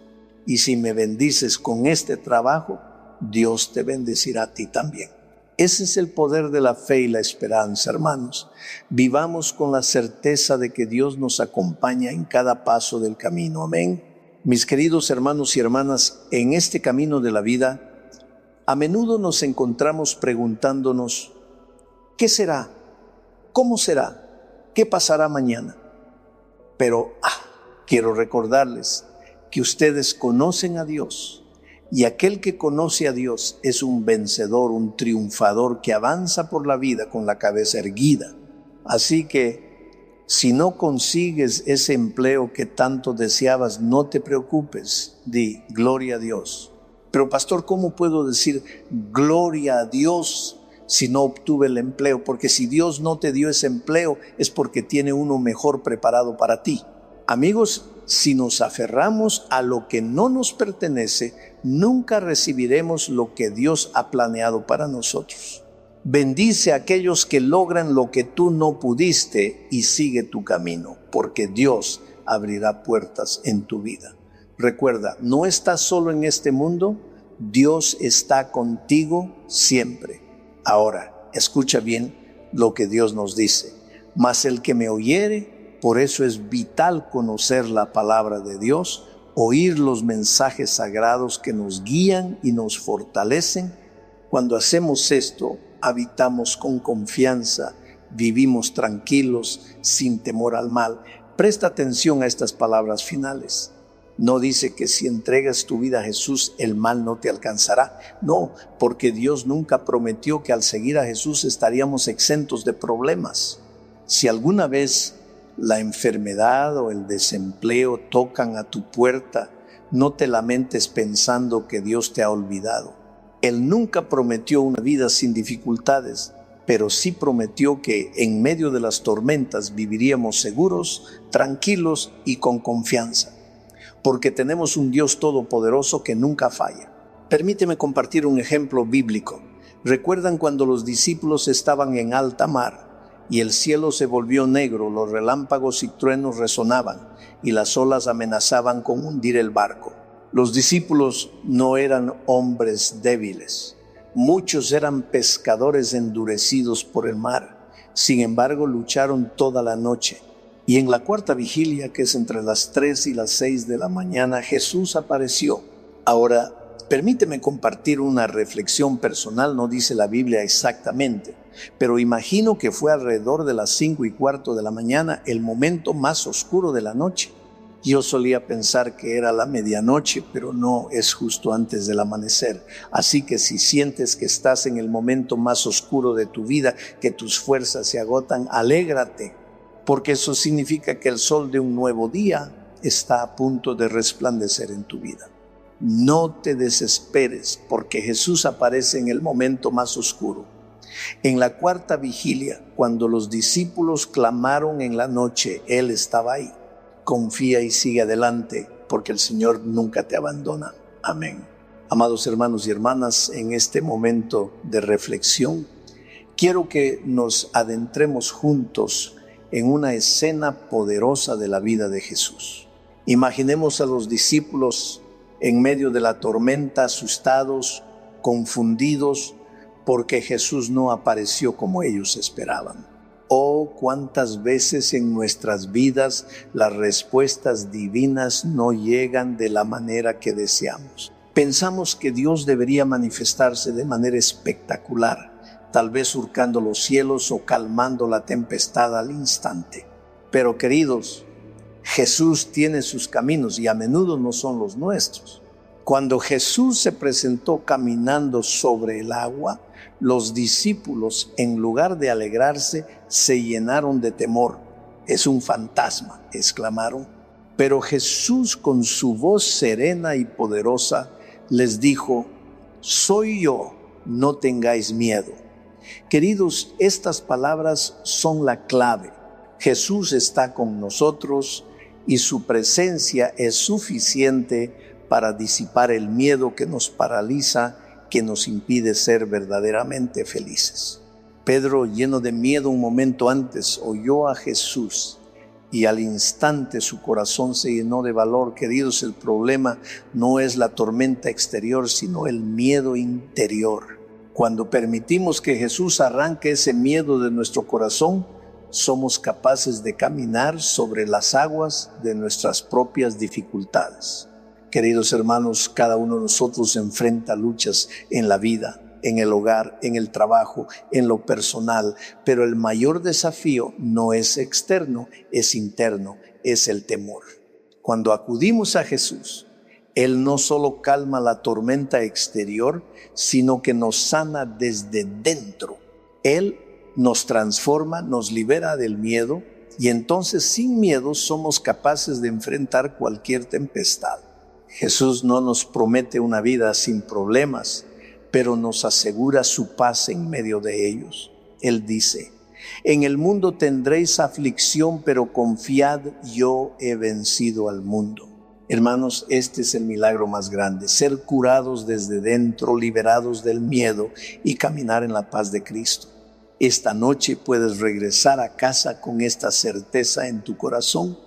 Speaker 1: Y si me bendices con este trabajo, Dios te bendecirá a ti también. Ese es el poder de la fe y la esperanza, hermanos. Vivamos con la certeza de que Dios nos acompaña en cada paso del camino. Amén. Mis queridos hermanos y hermanas, en este camino de la vida, a menudo nos encontramos preguntándonos: ¿qué será? ¿Cómo será? ¿Qué pasará mañana? Pero quiero recordarles que ustedes conocen a Dios, y aquel que conoce a Dios es un vencedor, un triunfador que avanza por la vida con la cabeza erguida. Así que si no consigues ese empleo que tanto deseabas, no te preocupes, di gloria a Dios. Pero pastor, ¿cómo puedo decir gloria a Dios si no obtuve el empleo? Porque si Dios no te dio ese empleo, es porque tiene uno mejor preparado para ti. Amigos, si nos aferramos a lo que no nos pertenece, nunca recibiremos lo que Dios ha planeado para nosotros. Bendice a aquellos que logran lo que tú no pudiste y sigue tu camino, porque Dios abrirá puertas en tu vida. Recuerda, no estás solo en este mundo, Dios está contigo siempre. Ahora, escucha bien lo que Dios nos dice: mas el que me oyere. Por eso es vital conocer la palabra de Dios, oír los mensajes sagrados que nos guían y nos fortalecen. Cuando hacemos esto, habitamos con confianza, vivimos tranquilos, sin temor al mal. Presta atención a estas palabras finales. No dice que si entregas tu vida a Jesús, el mal no te alcanzará. No, porque Dios nunca prometió que al seguir a Jesús estaríamos exentos de problemas. Si alguna vez la enfermedad o el desempleo tocan a tu puerta, no te lamentes pensando que Dios te ha olvidado. Él nunca prometió una vida sin dificultades, pero sí prometió que en medio de las tormentas viviríamos seguros, tranquilos y con confianza, porque tenemos un Dios todopoderoso que nunca falla. Permíteme compartir un ejemplo bíblico. ¿Recuerdan cuando los discípulos estaban en alta mar y el cielo se volvió negro, los relámpagos y truenos resonaban y las olas amenazaban con hundir el barco? Los discípulos no eran hombres débiles. Muchos eran pescadores endurecidos por el mar. Sin embargo, lucharon toda la noche. Y en la cuarta vigilia, que es entre las 3 y las 6 de la mañana, Jesús apareció. Ahora, permíteme compartir una reflexión personal. No dice la Biblia exactamente, pero imagino que fue alrededor de las 5:15 de la mañana, el momento más oscuro de la noche. Yo solía pensar que era la medianoche, pero no, es justo antes del amanecer. Así que si sientes que estás en el momento más oscuro de tu vida, que tus fuerzas se agotan, alégrate, porque eso significa que el sol de un nuevo día está a punto de resplandecer en tu vida. No te desesperes, porque Jesús aparece en el momento más oscuro. En la cuarta vigilia, cuando los discípulos clamaron en la noche, Él estaba ahí. Confía y sigue adelante, porque el Señor nunca te abandona. Amén. Amados hermanos y hermanas, en este momento de reflexión, quiero que nos adentremos juntos en una escena poderosa de la vida de Jesús. Imaginemos a los discípulos en medio de la tormenta, asustados, confundidos, porque Jesús no apareció como ellos esperaban. Oh, cuántas veces en nuestras vidas las respuestas divinas no llegan de la manera que deseamos. Pensamos que Dios debería manifestarse de manera espectacular, tal vez surcando los cielos o calmando la tempestad al instante. Pero queridos, Jesús tiene sus caminos y a menudo no son los nuestros. Cuando Jesús se presentó caminando sobre el agua, los discípulos, en lugar de alegrarse, se llenaron de temor. Es un fantasma, exclamaron. Pero Jesús, con su voz serena y poderosa, les dijo: soy yo, no tengáis miedo. Queridos, estas palabras son la clave. Jesús está con nosotros y su presencia es suficiente para disipar el miedo que nos paraliza, que nos impide ser verdaderamente felices. Pedro, lleno de miedo un momento antes, oyó a Jesús y al instante su corazón se llenó de valor. Queridos, el problema no es la tormenta exterior, sino el miedo interior. Cuando permitimos que Jesús arranque ese miedo de nuestro corazón, somos capaces de caminar sobre las aguas de nuestras propias dificultades. Queridos hermanos, cada uno de nosotros enfrenta luchas en la vida, en el hogar, en el trabajo, en lo personal, pero el mayor desafío no es externo, es interno, es el temor. Cuando acudimos a Jesús, Él no solo calma la tormenta exterior, sino que nos sana desde dentro. Él nos transforma, nos libera del miedo y entonces sin miedo somos capaces de enfrentar cualquier tempestad. Jesús no nos promete una vida sin problemas, pero nos asegura su paz en medio de ellos. Él dice: en el mundo tendréis aflicción, pero confiad, yo he vencido al mundo. Hermanos, este es el milagro más grande: ser curados desde dentro, liberados del miedo y caminar en la paz de Cristo. Esta noche puedes regresar a casa con esta certeza en tu corazón.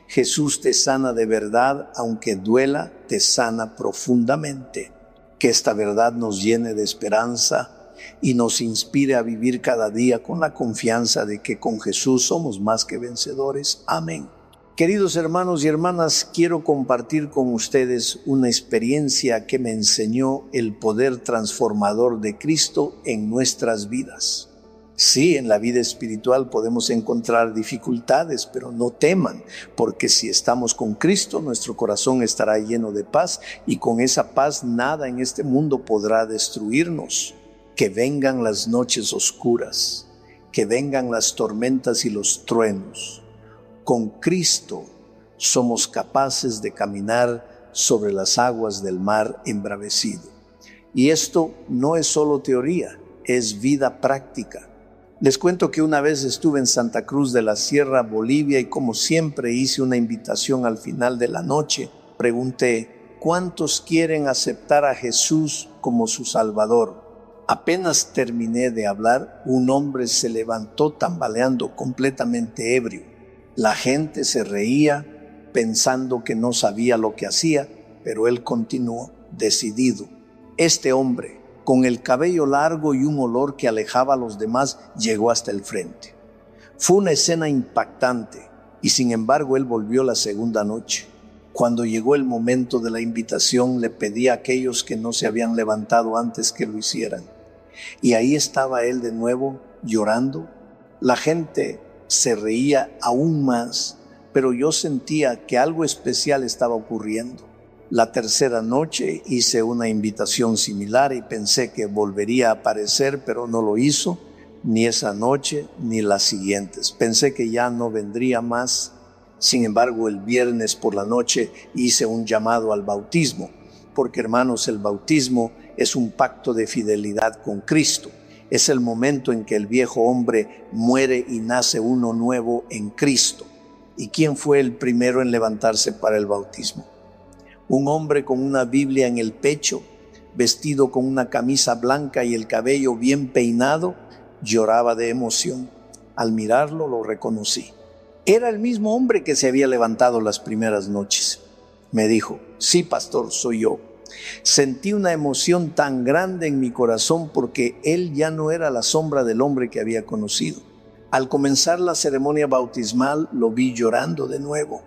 Speaker 1: Jesús te sana de verdad, aunque duela, te sana profundamente. Que esta verdad nos llene de esperanza y nos inspire a vivir cada día con la confianza de que con Jesús somos más que vencedores. Amén. Queridos hermanos y hermanas, quiero compartir con ustedes una experiencia que me enseñó el poder transformador de Cristo en nuestras vidas. Sí, en la vida espiritual podemos encontrar dificultades, pero no teman, porque si estamos con Cristo, nuestro corazón estará lleno de paz y con esa paz nada en este mundo podrá destruirnos. Que vengan las noches oscuras, que vengan las tormentas y los truenos. Con Cristo somos capaces de caminar sobre las aguas del mar embravecido. Y esto no es solo teoría, es vida práctica. Les cuento que una vez estuve en Santa Cruz de la Sierra, Bolivia, y como siempre hice una invitación al final de la noche. Pregunté: ¿cuántos quieren aceptar a Jesús como su Salvador? Apenas terminé de hablar, un hombre se levantó tambaleando, completamente ebrio. La gente se reía pensando que no sabía lo que hacía, pero él continuó decidido. Este hombre, con el cabello largo y un olor que alejaba a los demás, llegó hasta el frente. Fue una escena impactante y sin embargo él volvió la segunda noche. Cuando llegó el momento de la invitación, le pedí a aquellos que no se habían levantado antes que lo hicieran. Y ahí estaba él de nuevo llorando. La gente se reía aún más, pero yo sentía que algo especial estaba ocurriendo. La tercera noche hice una invitación similar y pensé que volvería a aparecer, pero no lo hizo, ni esa noche ni las siguientes. Pensé que ya no vendría más. Sin embargo, el viernes por la noche hice un llamado al bautismo. porque hermanos, el bautismo es un pacto de fidelidad con Cristo. Es el momento en que el viejo hombre muere y nace uno nuevo en Cristo. ¿Y quién fue el primero en levantarse para el bautismo? Un hombre con una Biblia en el pecho, vestido con una camisa blanca y el cabello bien peinado, lloraba de emoción. Al mirarlo lo reconocí. Era el mismo hombre que se había levantado las primeras noches. Me dijo: sí, pastor, soy yo. Sentí una emoción tan grande en mi corazón porque él ya no era la sombra del hombre que había conocido. Al comenzar la ceremonia bautismal lo vi llorando de nuevo.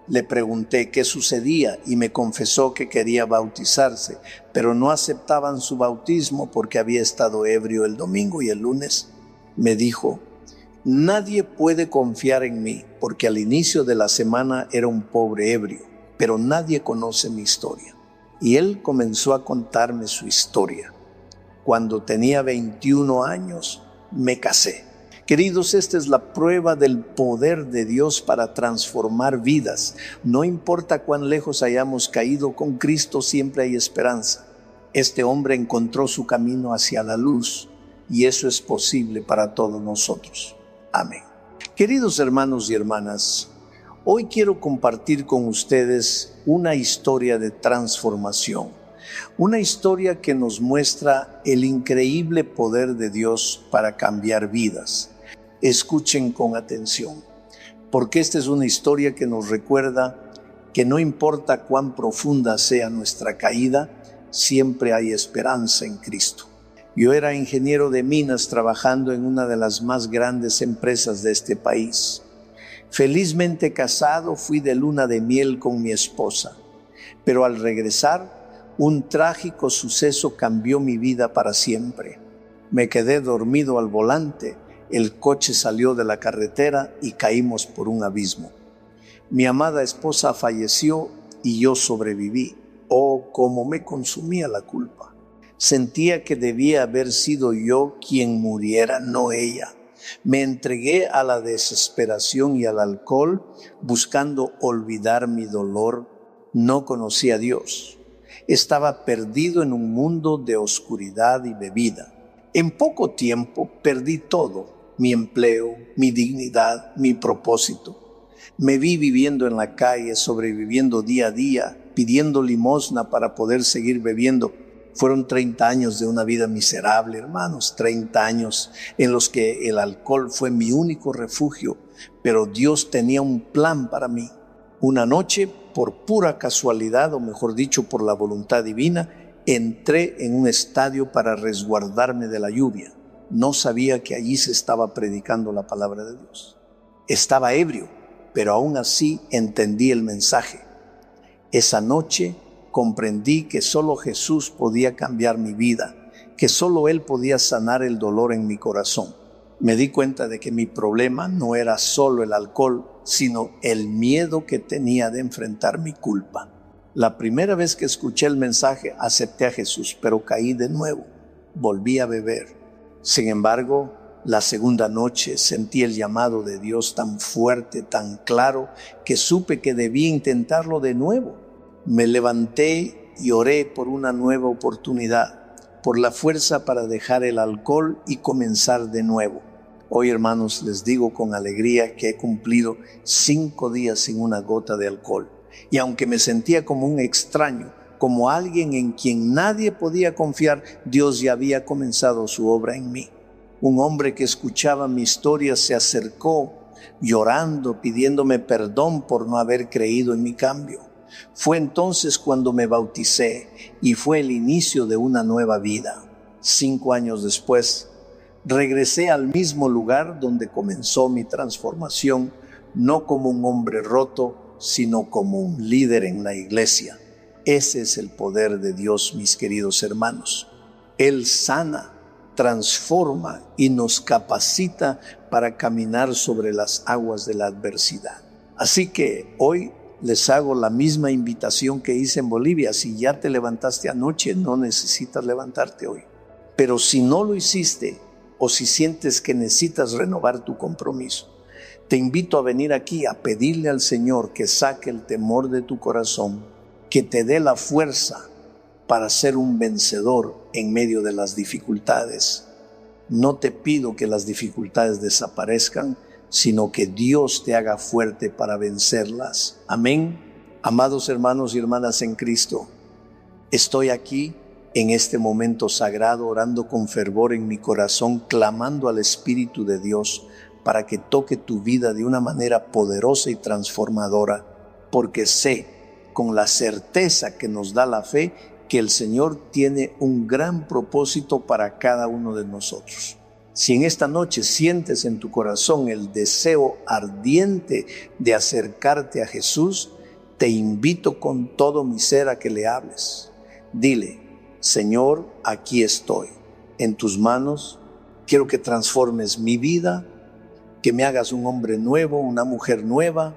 Speaker 1: Le pregunté qué sucedía y me confesó que quería bautizarse, pero no aceptaban su bautismo porque había estado ebrio el domingo y el lunes. Me dijo: nadie puede confiar en mí porque al inicio de la semana era un pobre ebrio, pero nadie conoce mi historia. Y él comenzó a contarme su historia. Cuando tenía 21 años, me casé. Queridos, esta es la prueba del poder de Dios para transformar vidas. No importa cuán lejos hayamos caído, con Cristo siempre hay esperanza. Este hombre encontró su camino hacia la luz y eso es posible para todos nosotros. Amén. Queridos hermanos y hermanas, hoy quiero compartir con ustedes una historia de transformación. Una historia que nos muestra el increíble poder de Dios para cambiar vidas. Escuchen con atención, porque esta es una historia que nos recuerda que no importa cuán profunda sea nuestra caída, siempre hay esperanza en Cristo. Yo era ingeniero de minas trabajando en una de las más grandes empresas de este país. Felizmente casado, fui de luna de miel con mi esposa, pero al regresar, un trágico suceso cambió mi vida para siempre. Me quedé dormido al volante. El coche salió de la carretera y caímos por un abismo. Mi amada esposa falleció y yo sobreviví. Oh, cómo me consumía la culpa. Sentía que debía haber sido yo quien muriera, no ella. Me entregué a la desesperación y al alcohol, buscando olvidar mi dolor. No conocía a Dios. Estaba perdido en un mundo de oscuridad y bebida. En poco tiempo perdí todo. Mi empleo, mi dignidad, mi propósito. Me vi viviendo en la calle, sobreviviendo día a día, pidiendo limosna para poder seguir bebiendo. Fueron 30 años de una vida miserable, hermanos, 30 años en los que el alcohol fue mi único refugio, pero Dios tenía un plan para mí. Una noche, por pura casualidad, o mejor dicho, por la voluntad divina, entré en un estadio para resguardarme de la lluvia. No sabía que allí se estaba predicando la palabra de Dios. Estaba ebrio, pero aún así entendí el mensaje. Esa noche comprendí que solo Jesús podía cambiar mi vida, que solo Él podía sanar el dolor en mi corazón. Me di cuenta de que mi problema no era solo el alcohol, sino el miedo que tenía de enfrentar mi culpa. La primera vez que escuché el mensaje, acepté a Jesús, pero caí de nuevo. Volví a beber. Sin embargo, la segunda noche sentí el llamado de Dios tan fuerte, tan claro, que supe que debía intentarlo de nuevo. Me levanté y oré por una nueva oportunidad, por la fuerza para dejar el alcohol y comenzar de nuevo. Hoy, hermanos, les digo con alegría que he cumplido 5 días sin una gota de alcohol. Y aunque me sentía como un extraño, como alguien en quien nadie podía confiar, Dios ya había comenzado su obra en mí. Un hombre que escuchaba mi historia se acercó llorando, pidiéndome perdón por no haber creído en mi cambio. Fue entonces cuando me bauticé y fue el inicio de una nueva vida. 5 años después, regresé al mismo lugar donde comenzó mi transformación, no como un hombre roto, sino como un líder en la iglesia. Ese es el poder de Dios, mis queridos hermanos. Él sana, transforma y nos capacita para caminar sobre las aguas de la adversidad. Así que hoy les hago la misma invitación que hice en Bolivia. Si ya te levantaste anoche, no necesitas levantarte hoy. Pero si no lo hiciste o si sientes que necesitas renovar tu compromiso, te invito a venir aquí a pedirle al Señor que saque el temor de tu corazón, que te dé la fuerza para ser un vencedor en medio de las dificultades. No te pido que las dificultades desaparezcan, sino que Dios te haga fuerte para vencerlas. Amén. Amados hermanos y hermanas en Cristo, estoy aquí en este momento sagrado, orando con fervor en mi corazón, clamando al Espíritu de Dios para que toque tu vida de una manera poderosa y transformadora, porque sé, con la certeza que nos da la fe, que el Señor tiene un gran propósito para cada uno de nosotros. Si en esta noche sientes en tu corazón el deseo ardiente de acercarte a Jesús, te invito con todo mi ser a que le hables. Dile: Señor, aquí estoy, en tus manos. Quiero que transformes mi vida, que me hagas un hombre nuevo, una mujer nueva.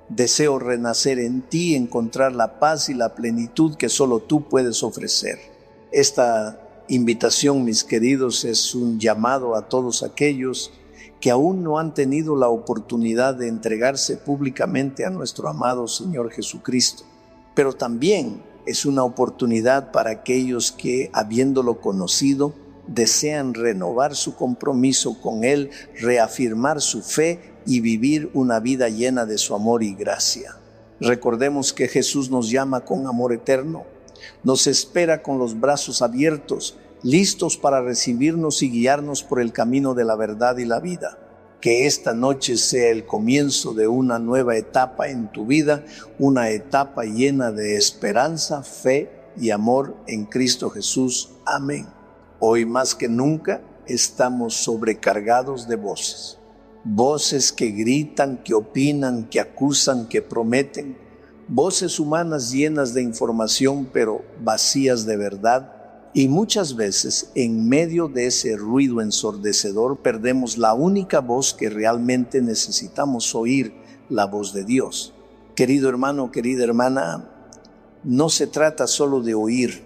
Speaker 1: Deseo renacer en ti, encontrar la paz y la plenitud que solo tú puedes ofrecer. Esta invitación, mis queridos, es un llamado a todos aquellos que aún no han tenido la oportunidad de entregarse públicamente a nuestro amado Señor Jesucristo. Pero también es una oportunidad para aquellos que, habiéndolo conocido, desean renovar su compromiso con Él, reafirmar su fe y vivir una vida llena de su amor y gracia. Recordemos que Jesús nos llama con amor eterno, nos espera con los brazos abiertos, listos para recibirnos y guiarnos por el camino de la verdad y la vida. Que esta noche sea el comienzo de una nueva etapa en tu vida, una etapa llena de esperanza, fe y amor en Cristo Jesús. Amén. Hoy más que nunca estamos sobrecargados de voces. Voces que gritan, que opinan, que acusan, que prometen. Voces humanas llenas de información pero vacías de verdad. Y muchas veces en medio de ese ruido ensordecedor perdemos la única voz que realmente necesitamos oír, la voz de Dios. Querido hermano, querida hermana, no se trata solo de oír.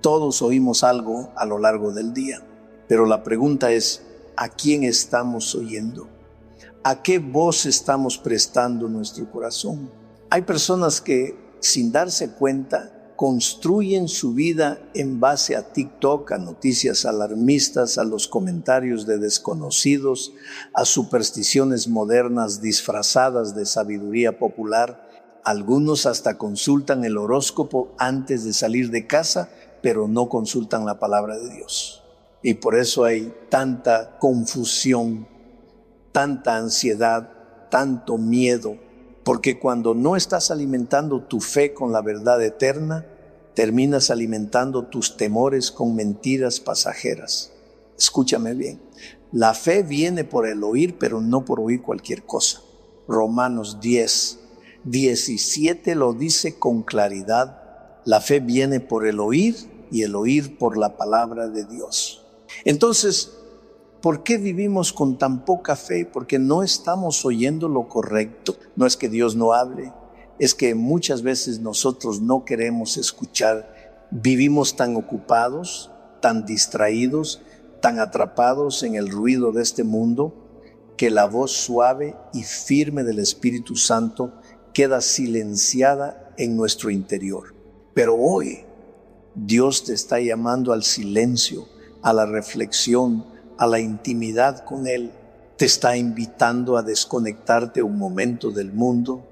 Speaker 1: Todos oímos algo a lo largo del día. Pero la pregunta es: ¿a quién estamos oyendo? ¿A qué voz estamos prestando nuestro corazón? Hay personas que, sin darse cuenta, construyen su vida en base a TikTok, a noticias alarmistas, a los comentarios de desconocidos, a supersticiones modernas disfrazadas de sabiduría popular. Algunos hasta consultan el horóscopo antes de salir de casa, pero no consultan la palabra de Dios. Y por eso hay tanta confusión, tanta ansiedad, tanto miedo, porque cuando no estás alimentando tu fe con la verdad eterna, terminas alimentando tus temores con mentiras pasajeras. Escúchame bien, la fe viene por el oír, pero no por oír cualquier cosa. Romanos 10:17 lo dice con claridad: la fe viene por el oír y el oír por la palabra de Dios. Entonces, ¿por qué vivimos con tan poca fe? Porque no estamos oyendo lo correcto. No es que Dios no hable, es que muchas veces nosotros no queremos escuchar. Vivimos tan ocupados, tan distraídos, tan atrapados en el ruido de este mundo, que la voz suave y firme del Espíritu Santo queda silenciada en nuestro interior. Pero hoy Dios te está llamando al silencio, a la reflexión, a la intimidad con Él. Te está invitando a desconectarte un momento del mundo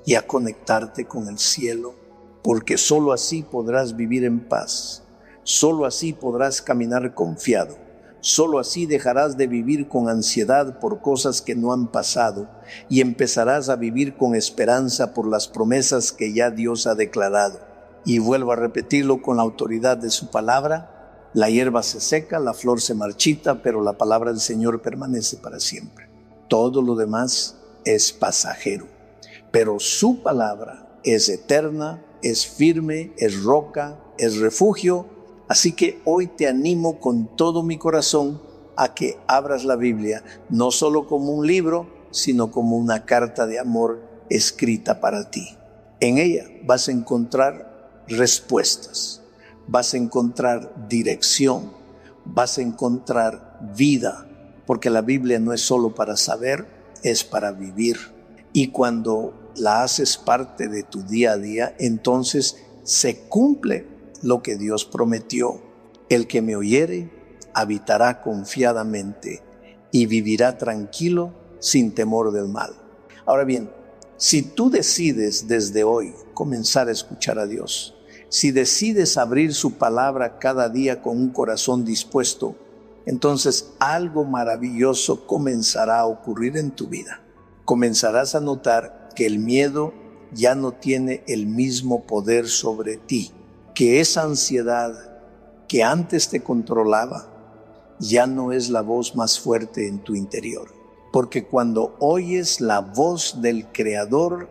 Speaker 1: y a conectarte con el cielo, porque solo así podrás vivir en paz, solo así podrás caminar confiado, solo así dejarás de vivir con ansiedad por cosas que no han pasado y empezarás a vivir con esperanza por las promesas que ya Dios ha declarado. Y vuelvo a repetirlo con la autoridad de su palabra: la hierba se seca, la flor se marchita, pero la palabra del Señor permanece para siempre. Todo lo demás es pasajero, pero su palabra es eterna, es firme, es roca, es refugio. Así que hoy te animo con todo mi corazón a que abras la Biblia, no solo como un libro, sino como una carta de amor escrita para ti. En ella vas a encontrar respuestas, vas a encontrar dirección, vas a encontrar vida, porque la Biblia no es solo para saber, es para vivir. Y cuando la haces parte de tu día a día, entonces se cumple lo que Dios prometió. El que me oyere habitará confiadamente y vivirá tranquilo sin temor del mal. Ahora bien, si tú decides desde hoy comenzar a escuchar a Dios, si decides abrir su palabra cada día con un corazón dispuesto, entonces algo maravilloso comenzará a ocurrir en tu vida. Comenzarás a notar que el miedo ya no tiene el mismo poder sobre ti, que esa ansiedad que antes te controlaba ya no es la voz más fuerte en tu interior. Porque cuando oyes la voz del Creador,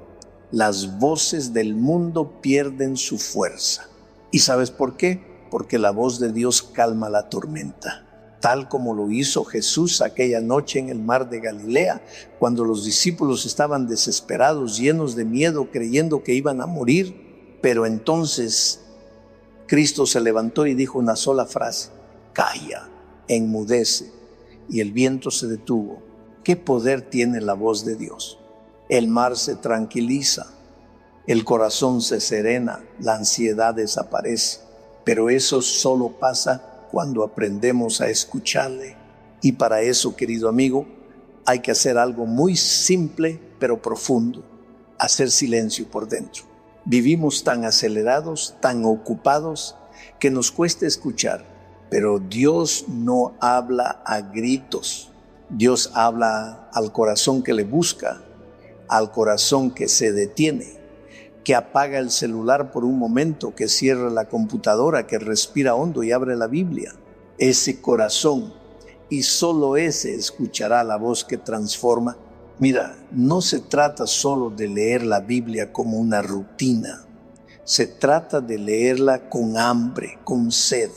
Speaker 1: las voces del mundo pierden su fuerza. ¿Y sabes por qué? Porque la voz de Dios calma la tormenta. Tal como lo hizo Jesús aquella noche en el mar de Galilea, cuando los discípulos estaban desesperados, llenos de miedo, creyendo que iban a morir. Pero entonces Cristo se levantó y dijo una sola frase: calla, enmudece. Y el viento se detuvo. ¿Qué poder tiene la voz de Dios? El mar se tranquiliza, el corazón se serena, la ansiedad desaparece. Pero eso solo pasa cuando aprendemos a escucharle. Y para eso, querido amigo, hay que hacer algo muy simple pero profundo: hacer silencio por dentro. Vivimos tan acelerados, tan ocupados, que nos cuesta escuchar. Pero Dios no habla a gritos. Dios habla al corazón que le busca, al corazón que se detiene, que apaga el celular por un momento, que cierra la computadora, que respira hondo y abre la Biblia. Ese corazón, y solo ese, escuchará la voz que transforma. Mira, no se trata solo de leer la Biblia como una rutina. Se trata de leerla con hambre, con sed.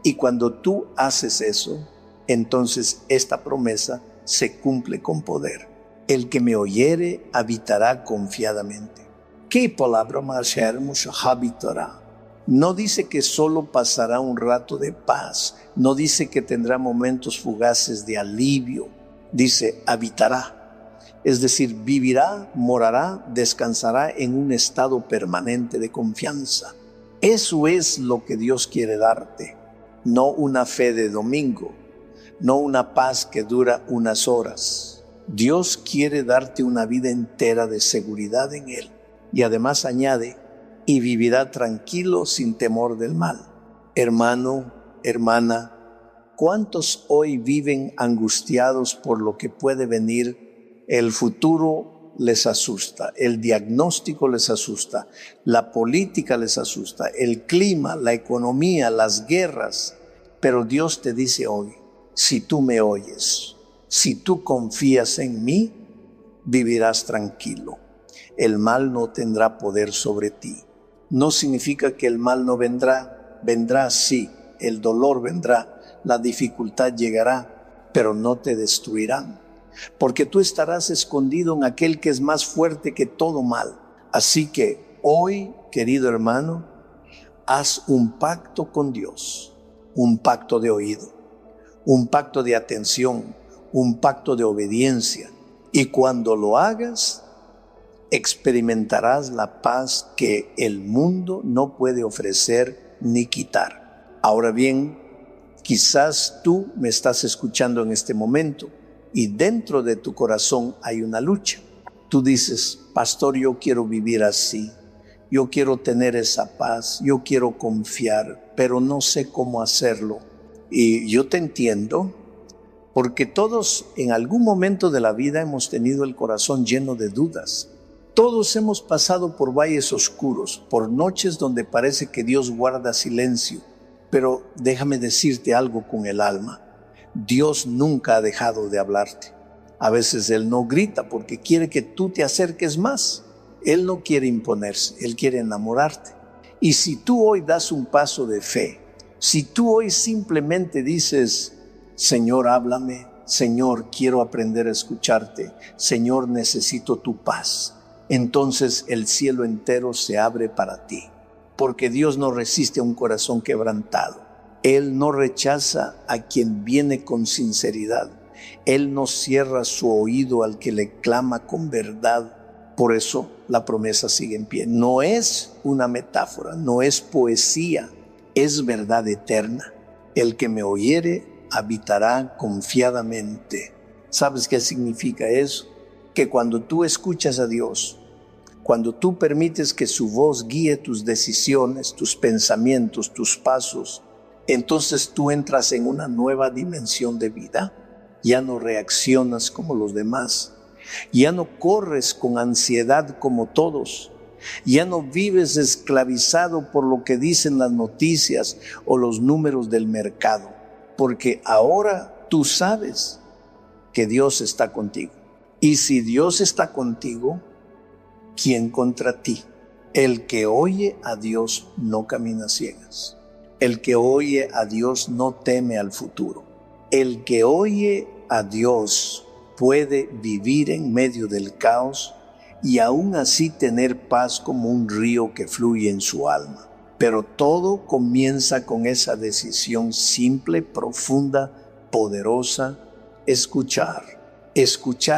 Speaker 1: Y cuando tú haces eso, entonces esta promesa se cumple con poder. El que me oyere habitará confiadamente. ¿Qué palabra más hermosa? Habitará. No dice que solo pasará un rato de paz. No dice que tendrá momentos fugaces de alivio. Dice habitará. Es decir, vivirá, morará, descansará en un estado permanente de confianza. Eso es lo que Dios quiere darte. No una fe de domingo, no una paz que dura unas horas. Dios quiere darte una vida entera de seguridad en Él. Y además añade: y vivirá tranquilo sin temor del mal. Hermano, hermana, ¿cuántos hoy viven angustiados por lo que puede venir? El futuro les asusta, el diagnóstico les asusta, la política les asusta, el clima, la economía, las guerras. Pero Dios te dice hoy: si tú me oyes, si tú confías en mí, vivirás tranquilo. El mal no tendrá poder sobre ti. No significa que el mal no vendrá. Vendrá, sí, el dolor vendrá, la dificultad llegará, pero no te destruirán. Porque tú estarás escondido en aquel que es más fuerte que todo mal. Así que hoy, querido hermano, haz un pacto con Dios, un pacto de oído, un pacto de atención, un pacto de obediencia. Y cuando lo hagas, experimentarás la paz que el mundo no puede ofrecer ni quitar. Ahora bien, quizás tú me estás escuchando en este momento y dentro de tu corazón hay una lucha. Tú dices: pastor, yo quiero vivir así, yo quiero tener esa paz, yo quiero confiar, pero no sé cómo hacerlo. Y yo te entiendo, porque todos en algún momento de la vida hemos tenido el corazón lleno de dudas. Todos hemos pasado por valles oscuros, por noches donde parece que Dios guarda silencio. Pero déjame decirte algo con el alma: Dios nunca ha dejado de hablarte. A veces Él no grita porque quiere que tú te acerques más. Él no quiere imponerse, Él quiere enamorarte. Y si tú hoy das un paso de fe, si tú hoy simplemente dices: Señor, háblame, Señor, quiero aprender a escucharte, Señor, necesito tu paz, entonces el cielo entero se abre para ti. Porque Dios no resiste a un corazón quebrantado. Él no rechaza a quien viene con sinceridad. Él no cierra su oído al que le clama con verdad. Por eso la promesa sigue en pie. No es una metáfora, no es poesía. es verdad eterna. El que me oyere habitará confiadamente. ¿Sabes qué significa eso? Que cuando tú escuchas a Dios, cuando tú permites que su voz guíe tus decisiones, tus pensamientos, tus pasos, entonces tú entras en una nueva dimensión de vida. Ya no reaccionas como los demás. Ya no corres con ansiedad como todos. Ya no vives esclavizado por lo que dicen las noticias o los números del mercado. Porque ahora tú sabes que Dios está contigo. Y si Dios está contigo, ¿quién contra ti? El que oye a Dios no camina a ciegas. El que oye a Dios no teme al futuro. El que oye a Dios puede vivir en medio del caos y aún así tener paz como un río que fluye en su alma. Pero todo comienza con esa decisión simple, profunda, poderosa: escuchar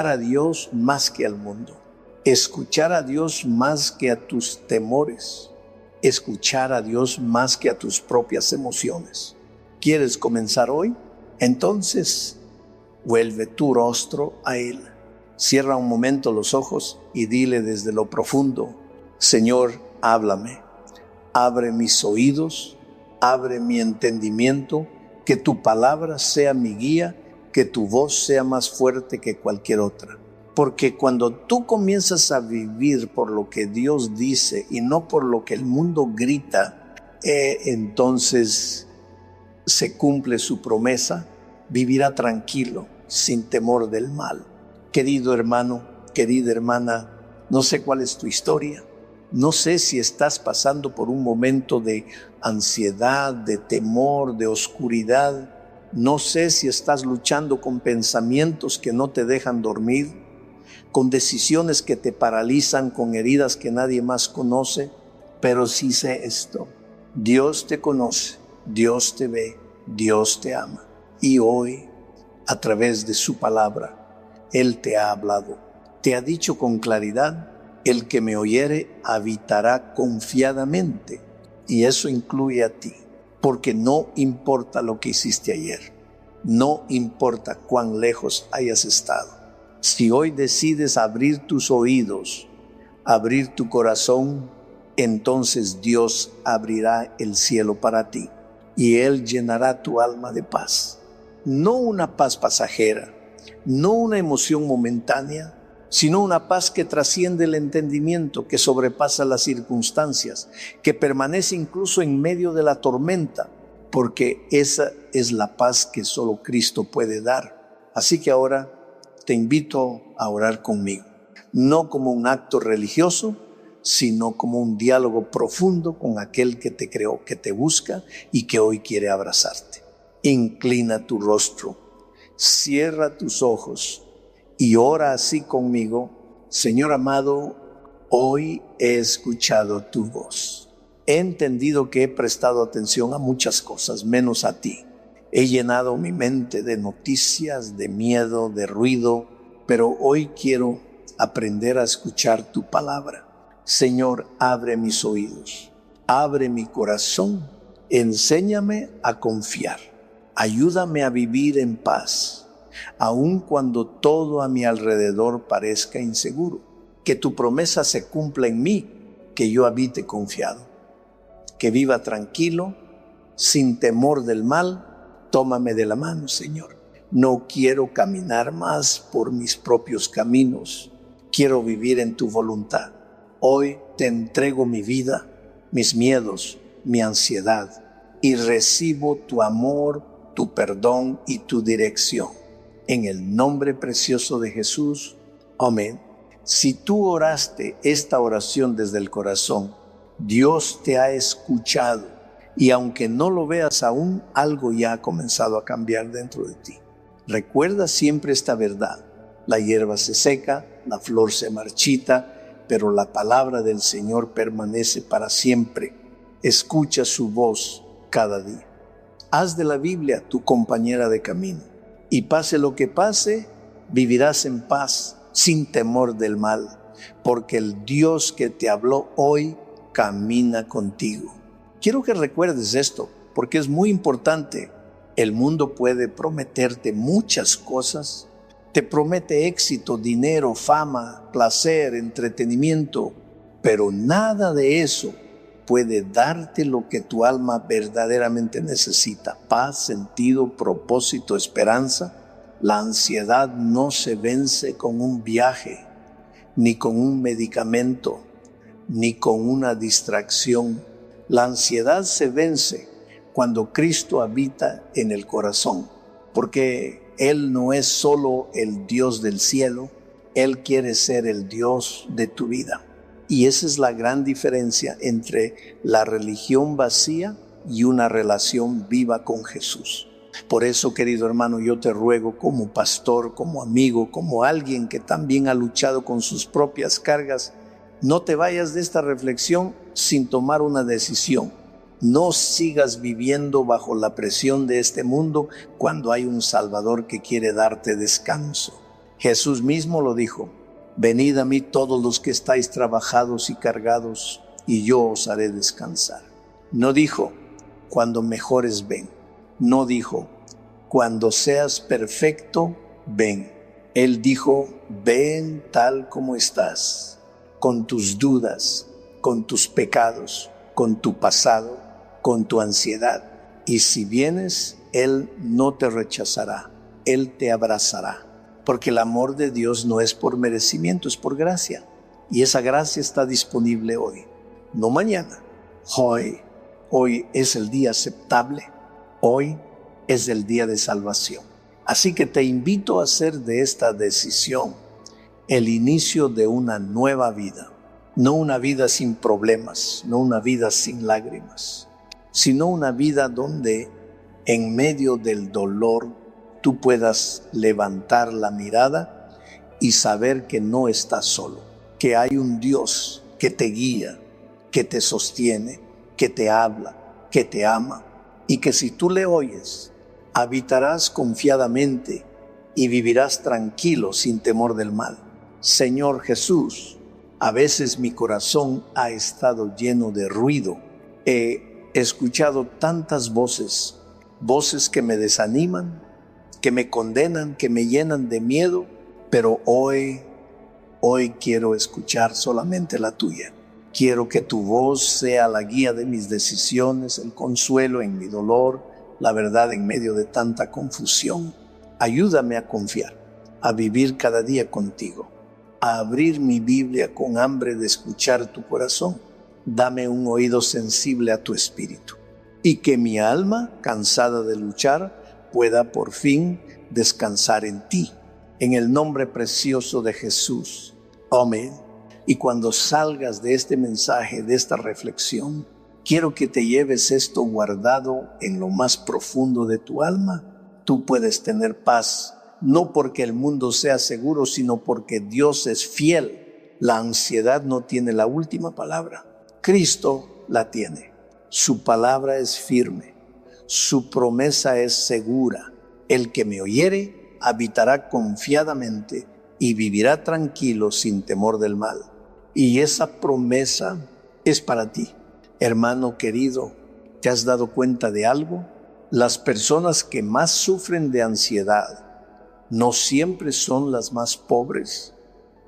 Speaker 1: a Dios más que al mundo, escuchar a Dios más que a tus temores, escuchar a Dios más que a tus propias emociones. ¿Quieres comenzar hoy? Entonces, vuelve tu rostro a Él. Cierra un momento los ojos y dile desde lo profundo: Señor, háblame. Abre mis oídos, abre mi entendimiento, que tu palabra sea mi guía, que tu voz sea más fuerte que cualquier otra. Porque cuando tú comienzas a vivir por lo que Dios dice y no por lo que el mundo grita, entonces se cumple su promesa: vivirá tranquilo, sin temor del mal. Querido hermano, querida hermana, no sé cuál es tu historia. No sé si estás pasando por un momento de ansiedad, de temor, de oscuridad. No sé si estás luchando con pensamientos que no te dejan dormir, con decisiones que te paralizan, con heridas que nadie más conoce. Pero sí sé esto: Dios te conoce, Dios te ve, Dios te ama. Y hoy, a través de su palabra, Él te ha hablado, te ha dicho con claridad: el que me oyere habitará confiadamente. Y eso incluye a ti, porque no importa lo que hiciste ayer, no importa cuán lejos hayas estado. Si hoy decides abrir tus oídos, abrir tu corazón, entonces Dios abrirá el cielo para ti y Él llenará tu alma de paz. No una paz pasajera, no una emoción momentánea, sino una paz que trasciende el entendimiento, que sobrepasa las circunstancias, que permanece incluso en medio de la tormenta, porque esa es la paz que solo Cristo puede dar. Así que ahora te invito a orar conmigo, no como un acto religioso, sino como un diálogo profundo con aquel que te creó, que te busca y que hoy quiere abrazarte. Inclina tu rostro, cierra tus ojos y ora así conmigo: Señor amado, hoy he escuchado tu voz. He entendido que he prestado atención a muchas cosas, menos a ti. He llenado mi mente de noticias, de miedo, de ruido, pero hoy quiero aprender a escuchar tu palabra. Señor, abre mis oídos, abre mi corazón, enséñame a confiar. Ayúdame a vivir en paz, aun cuando todo a mi alrededor parezca inseguro. Que tu promesa se cumpla en mí, que yo habite confiado, que viva tranquilo, sin temor del mal. Tómame de la mano, Señor. No quiero caminar más por mis propios caminos. Quiero vivir en tu voluntad. Hoy te entrego mi vida, mis miedos, mi ansiedad, y recibo tu amor, tu perdón y tu dirección. En el nombre precioso de Jesús. Amén. Si tú oraste esta oración desde el corazón, Dios te ha escuchado, y aunque no lo veas aún, algo ya ha comenzado a cambiar dentro de ti. Recuerda siempre esta verdad: la hierba se seca, la flor se marchita, pero la palabra del Señor permanece para siempre. Escucha su voz cada día. Haz de la Biblia tu compañera de camino, y pase lo que pase, vivirás en paz, sin temor del mal, porque el Dios que te habló hoy camina contigo. Quiero que recuerdes esto, porque es muy importante. El mundo puede prometerte muchas cosas. Te promete éxito, dinero, fama, placer, entretenimiento, pero nada de eso puede darte lo que tu alma verdaderamente necesita: paz, sentido, propósito, esperanza. La ansiedad no se vence con un viaje, ni con un medicamento, ni con una distracción. La ansiedad se vence cuando Cristo habita en el corazón, porque Él no es solo el Dios del cielo, Él quiere ser el Dios de tu vida. Y esa es la gran diferencia entre la religión vacía y una relación viva con Jesús. Por eso, querido hermano, yo te ruego como pastor, como amigo, como alguien que también ha luchado con sus propias cargas, no te vayas de esta reflexión sin tomar una decisión. No sigas viviendo bajo la presión de este mundo cuando hay un Salvador que quiere darte descanso. Jesús mismo lo dijo: venid a mí todos los que estáis trabajados y cargados, y yo os haré descansar. No dijo: cuando mejores ven. No dijo: cuando seas perfecto, ven. Él dijo: ven tal como estás, con tus dudas, con tus pecados, con tu pasado, con tu ansiedad. Y si vienes, Él no te rechazará, Él te abrazará. Porque el amor de Dios no es por merecimiento, es por gracia. Y esa gracia está disponible hoy, no mañana. Hoy es el día aceptable. Hoy es el día de salvación. Así que te invito a hacer de esta decisión el inicio de una nueva vida. No una vida sin problemas, no una vida sin lágrimas, sino una vida donde en medio del dolor tú puedas levantar la mirada y saber que no estás solo, que hay un Dios que te guía, que te sostiene, que te habla, que te ama, y que si tú le oyes, habitarás confiadamente y vivirás tranquilo sin temor del mal. Señor Jesús, a veces mi corazón ha estado lleno de ruido. He escuchado tantas voces que me desaniman, que me condenan, que me llenan de miedo, pero hoy quiero escuchar solamente la tuya. Quiero que tu voz sea la guía de mis decisiones, el consuelo en mi dolor, la verdad en medio de tanta confusión. Ayúdame a confiar, a vivir cada día contigo, a abrir mi Biblia con hambre de escuchar tu corazón. Dame un oído sensible a tu espíritu, y que mi alma, cansada de luchar, pueda por fin descansar en ti. En el nombre precioso de Jesús. Amén. Y cuando salgas de este mensaje, de esta reflexión, quiero que te lleves esto guardado en lo más profundo de tu alma. Tú puedes tener paz, no porque el mundo sea seguro, sino porque Dios es fiel. La ansiedad no tiene la última palabra. Cristo la tiene. Su palabra es firme. Su promesa es segura. El que me oyere habitará confiadamente y vivirá tranquilo sin temor del mal. Y esa promesa es para ti. Hermano querido, ¿te has dado cuenta de algo? Las personas que más sufren de ansiedad no siempre son las más pobres,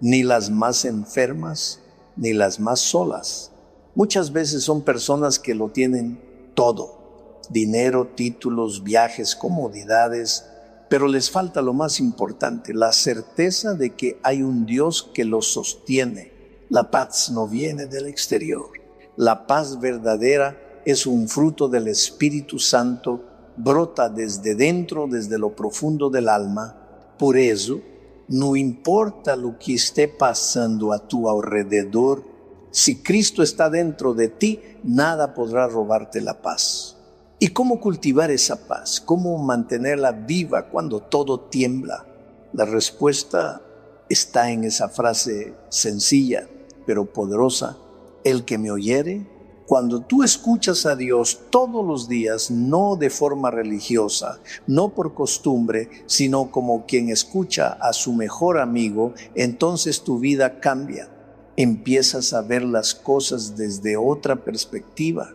Speaker 1: ni las más enfermas, ni las más solas. Muchas veces son personas que lo tienen todo: dinero, títulos, viajes, comodidades, pero les falta lo más importante: la certeza de que hay un Dios que los sostiene. La paz no viene del exterior. La paz verdadera es un fruto del Espíritu Santo, brota desde dentro, desde lo profundo del alma. Por eso, no importa lo que esté pasando a tu alrededor, si Cristo está dentro de ti, nada podrá robarte la paz. ¿Y cómo cultivar esa paz? ¿Cómo mantenerla viva cuando todo tiembla? La respuesta está en esa frase sencilla, pero poderosa: el que me oyere. Cuando tú escuchas a Dios todos los días, no de forma religiosa, no por costumbre, sino como quien escucha a su mejor amigo, entonces tu vida cambia. Empiezas a ver las cosas desde otra perspectiva.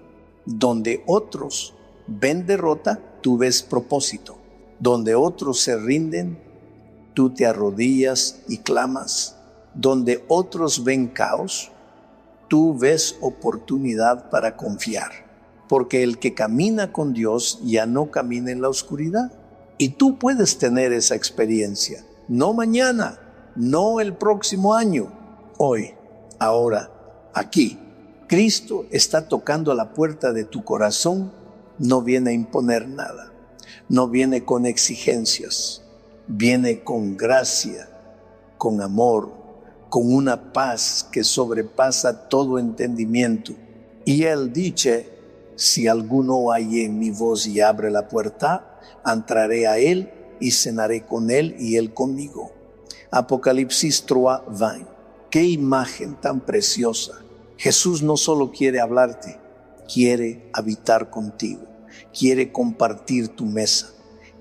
Speaker 1: Donde otros ven derrota, tú ves propósito. Donde otros se rinden, tú te arrodillas y clamas. Donde otros ven caos, tú ves oportunidad para confiar. Porque el que camina con Dios ya no camina en la oscuridad. Y tú puedes tener esa experiencia. No mañana, no el próximo año. Hoy, ahora, aquí. Cristo está tocando a la puerta de tu corazón. No viene a imponer nada. No viene con exigencias. Viene con gracia, con amor, con una paz que sobrepasa todo entendimiento. Y Él dice, si alguno oye en mi voz y abre la puerta, entraré a Él y cenaré con Él y Él conmigo. Apocalipsis 3:20. Qué imagen tan preciosa. Jesús no solo quiere hablarte, quiere habitar contigo, quiere compartir tu mesa,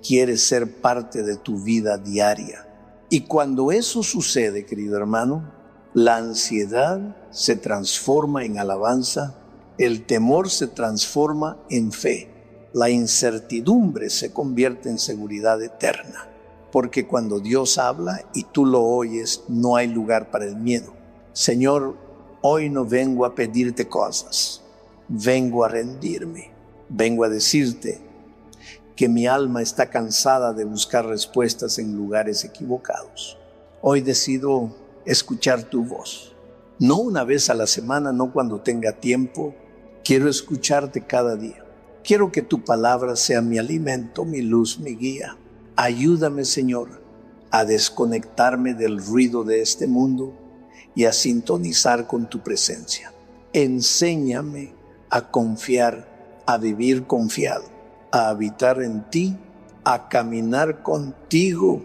Speaker 1: quiere ser parte de tu vida diaria. Y cuando eso sucede, querido hermano, la ansiedad se transforma en alabanza, el temor se transforma en fe, la incertidumbre se convierte en seguridad eterna. Porque cuando Dios habla y tú lo oyes, no hay lugar para el miedo. Señor, hoy no vengo a pedirte cosas, vengo a rendirme, vengo a decirte que mi alma está cansada de buscar respuestas en lugares equivocados. Hoy decido escuchar tu voz, no una vez a la semana, no cuando tenga tiempo, quiero escucharte cada día. Quiero que tu palabra sea mi alimento, mi luz, mi guía. Ayúdame, Señor, a desconectarme del ruido de este mundo y a sintonizar con tu presencia. Enséñame a confiar, a vivir confiado, a habitar en ti, a caminar contigo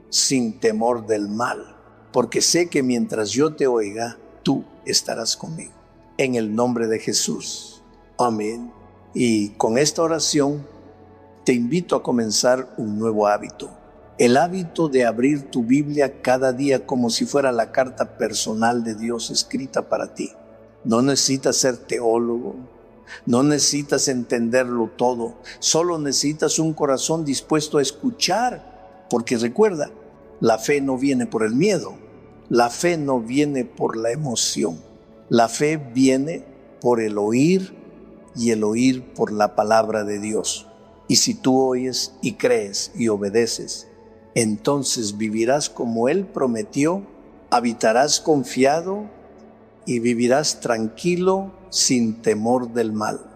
Speaker 1: sin temor del mal, porque sé que mientras yo te oiga, tú estarás conmigo. En el nombre de Jesús. Amén. Y con esta oración te invito a comenzar un nuevo hábito. El hábito de abrir tu Biblia cada día como si fuera la carta personal de Dios escrita para ti. No necesitas ser teólogo, no necesitas entenderlo todo, solo necesitas un corazón dispuesto a escuchar, porque recuerda, la fe no viene por el miedo, la fe no viene por la emoción, la fe viene por el oír y el oír por la palabra de Dios. Y si tú oyes y crees y obedeces, entonces vivirás como Él prometió, habitarás confiado y vivirás tranquilo sin temor del mal.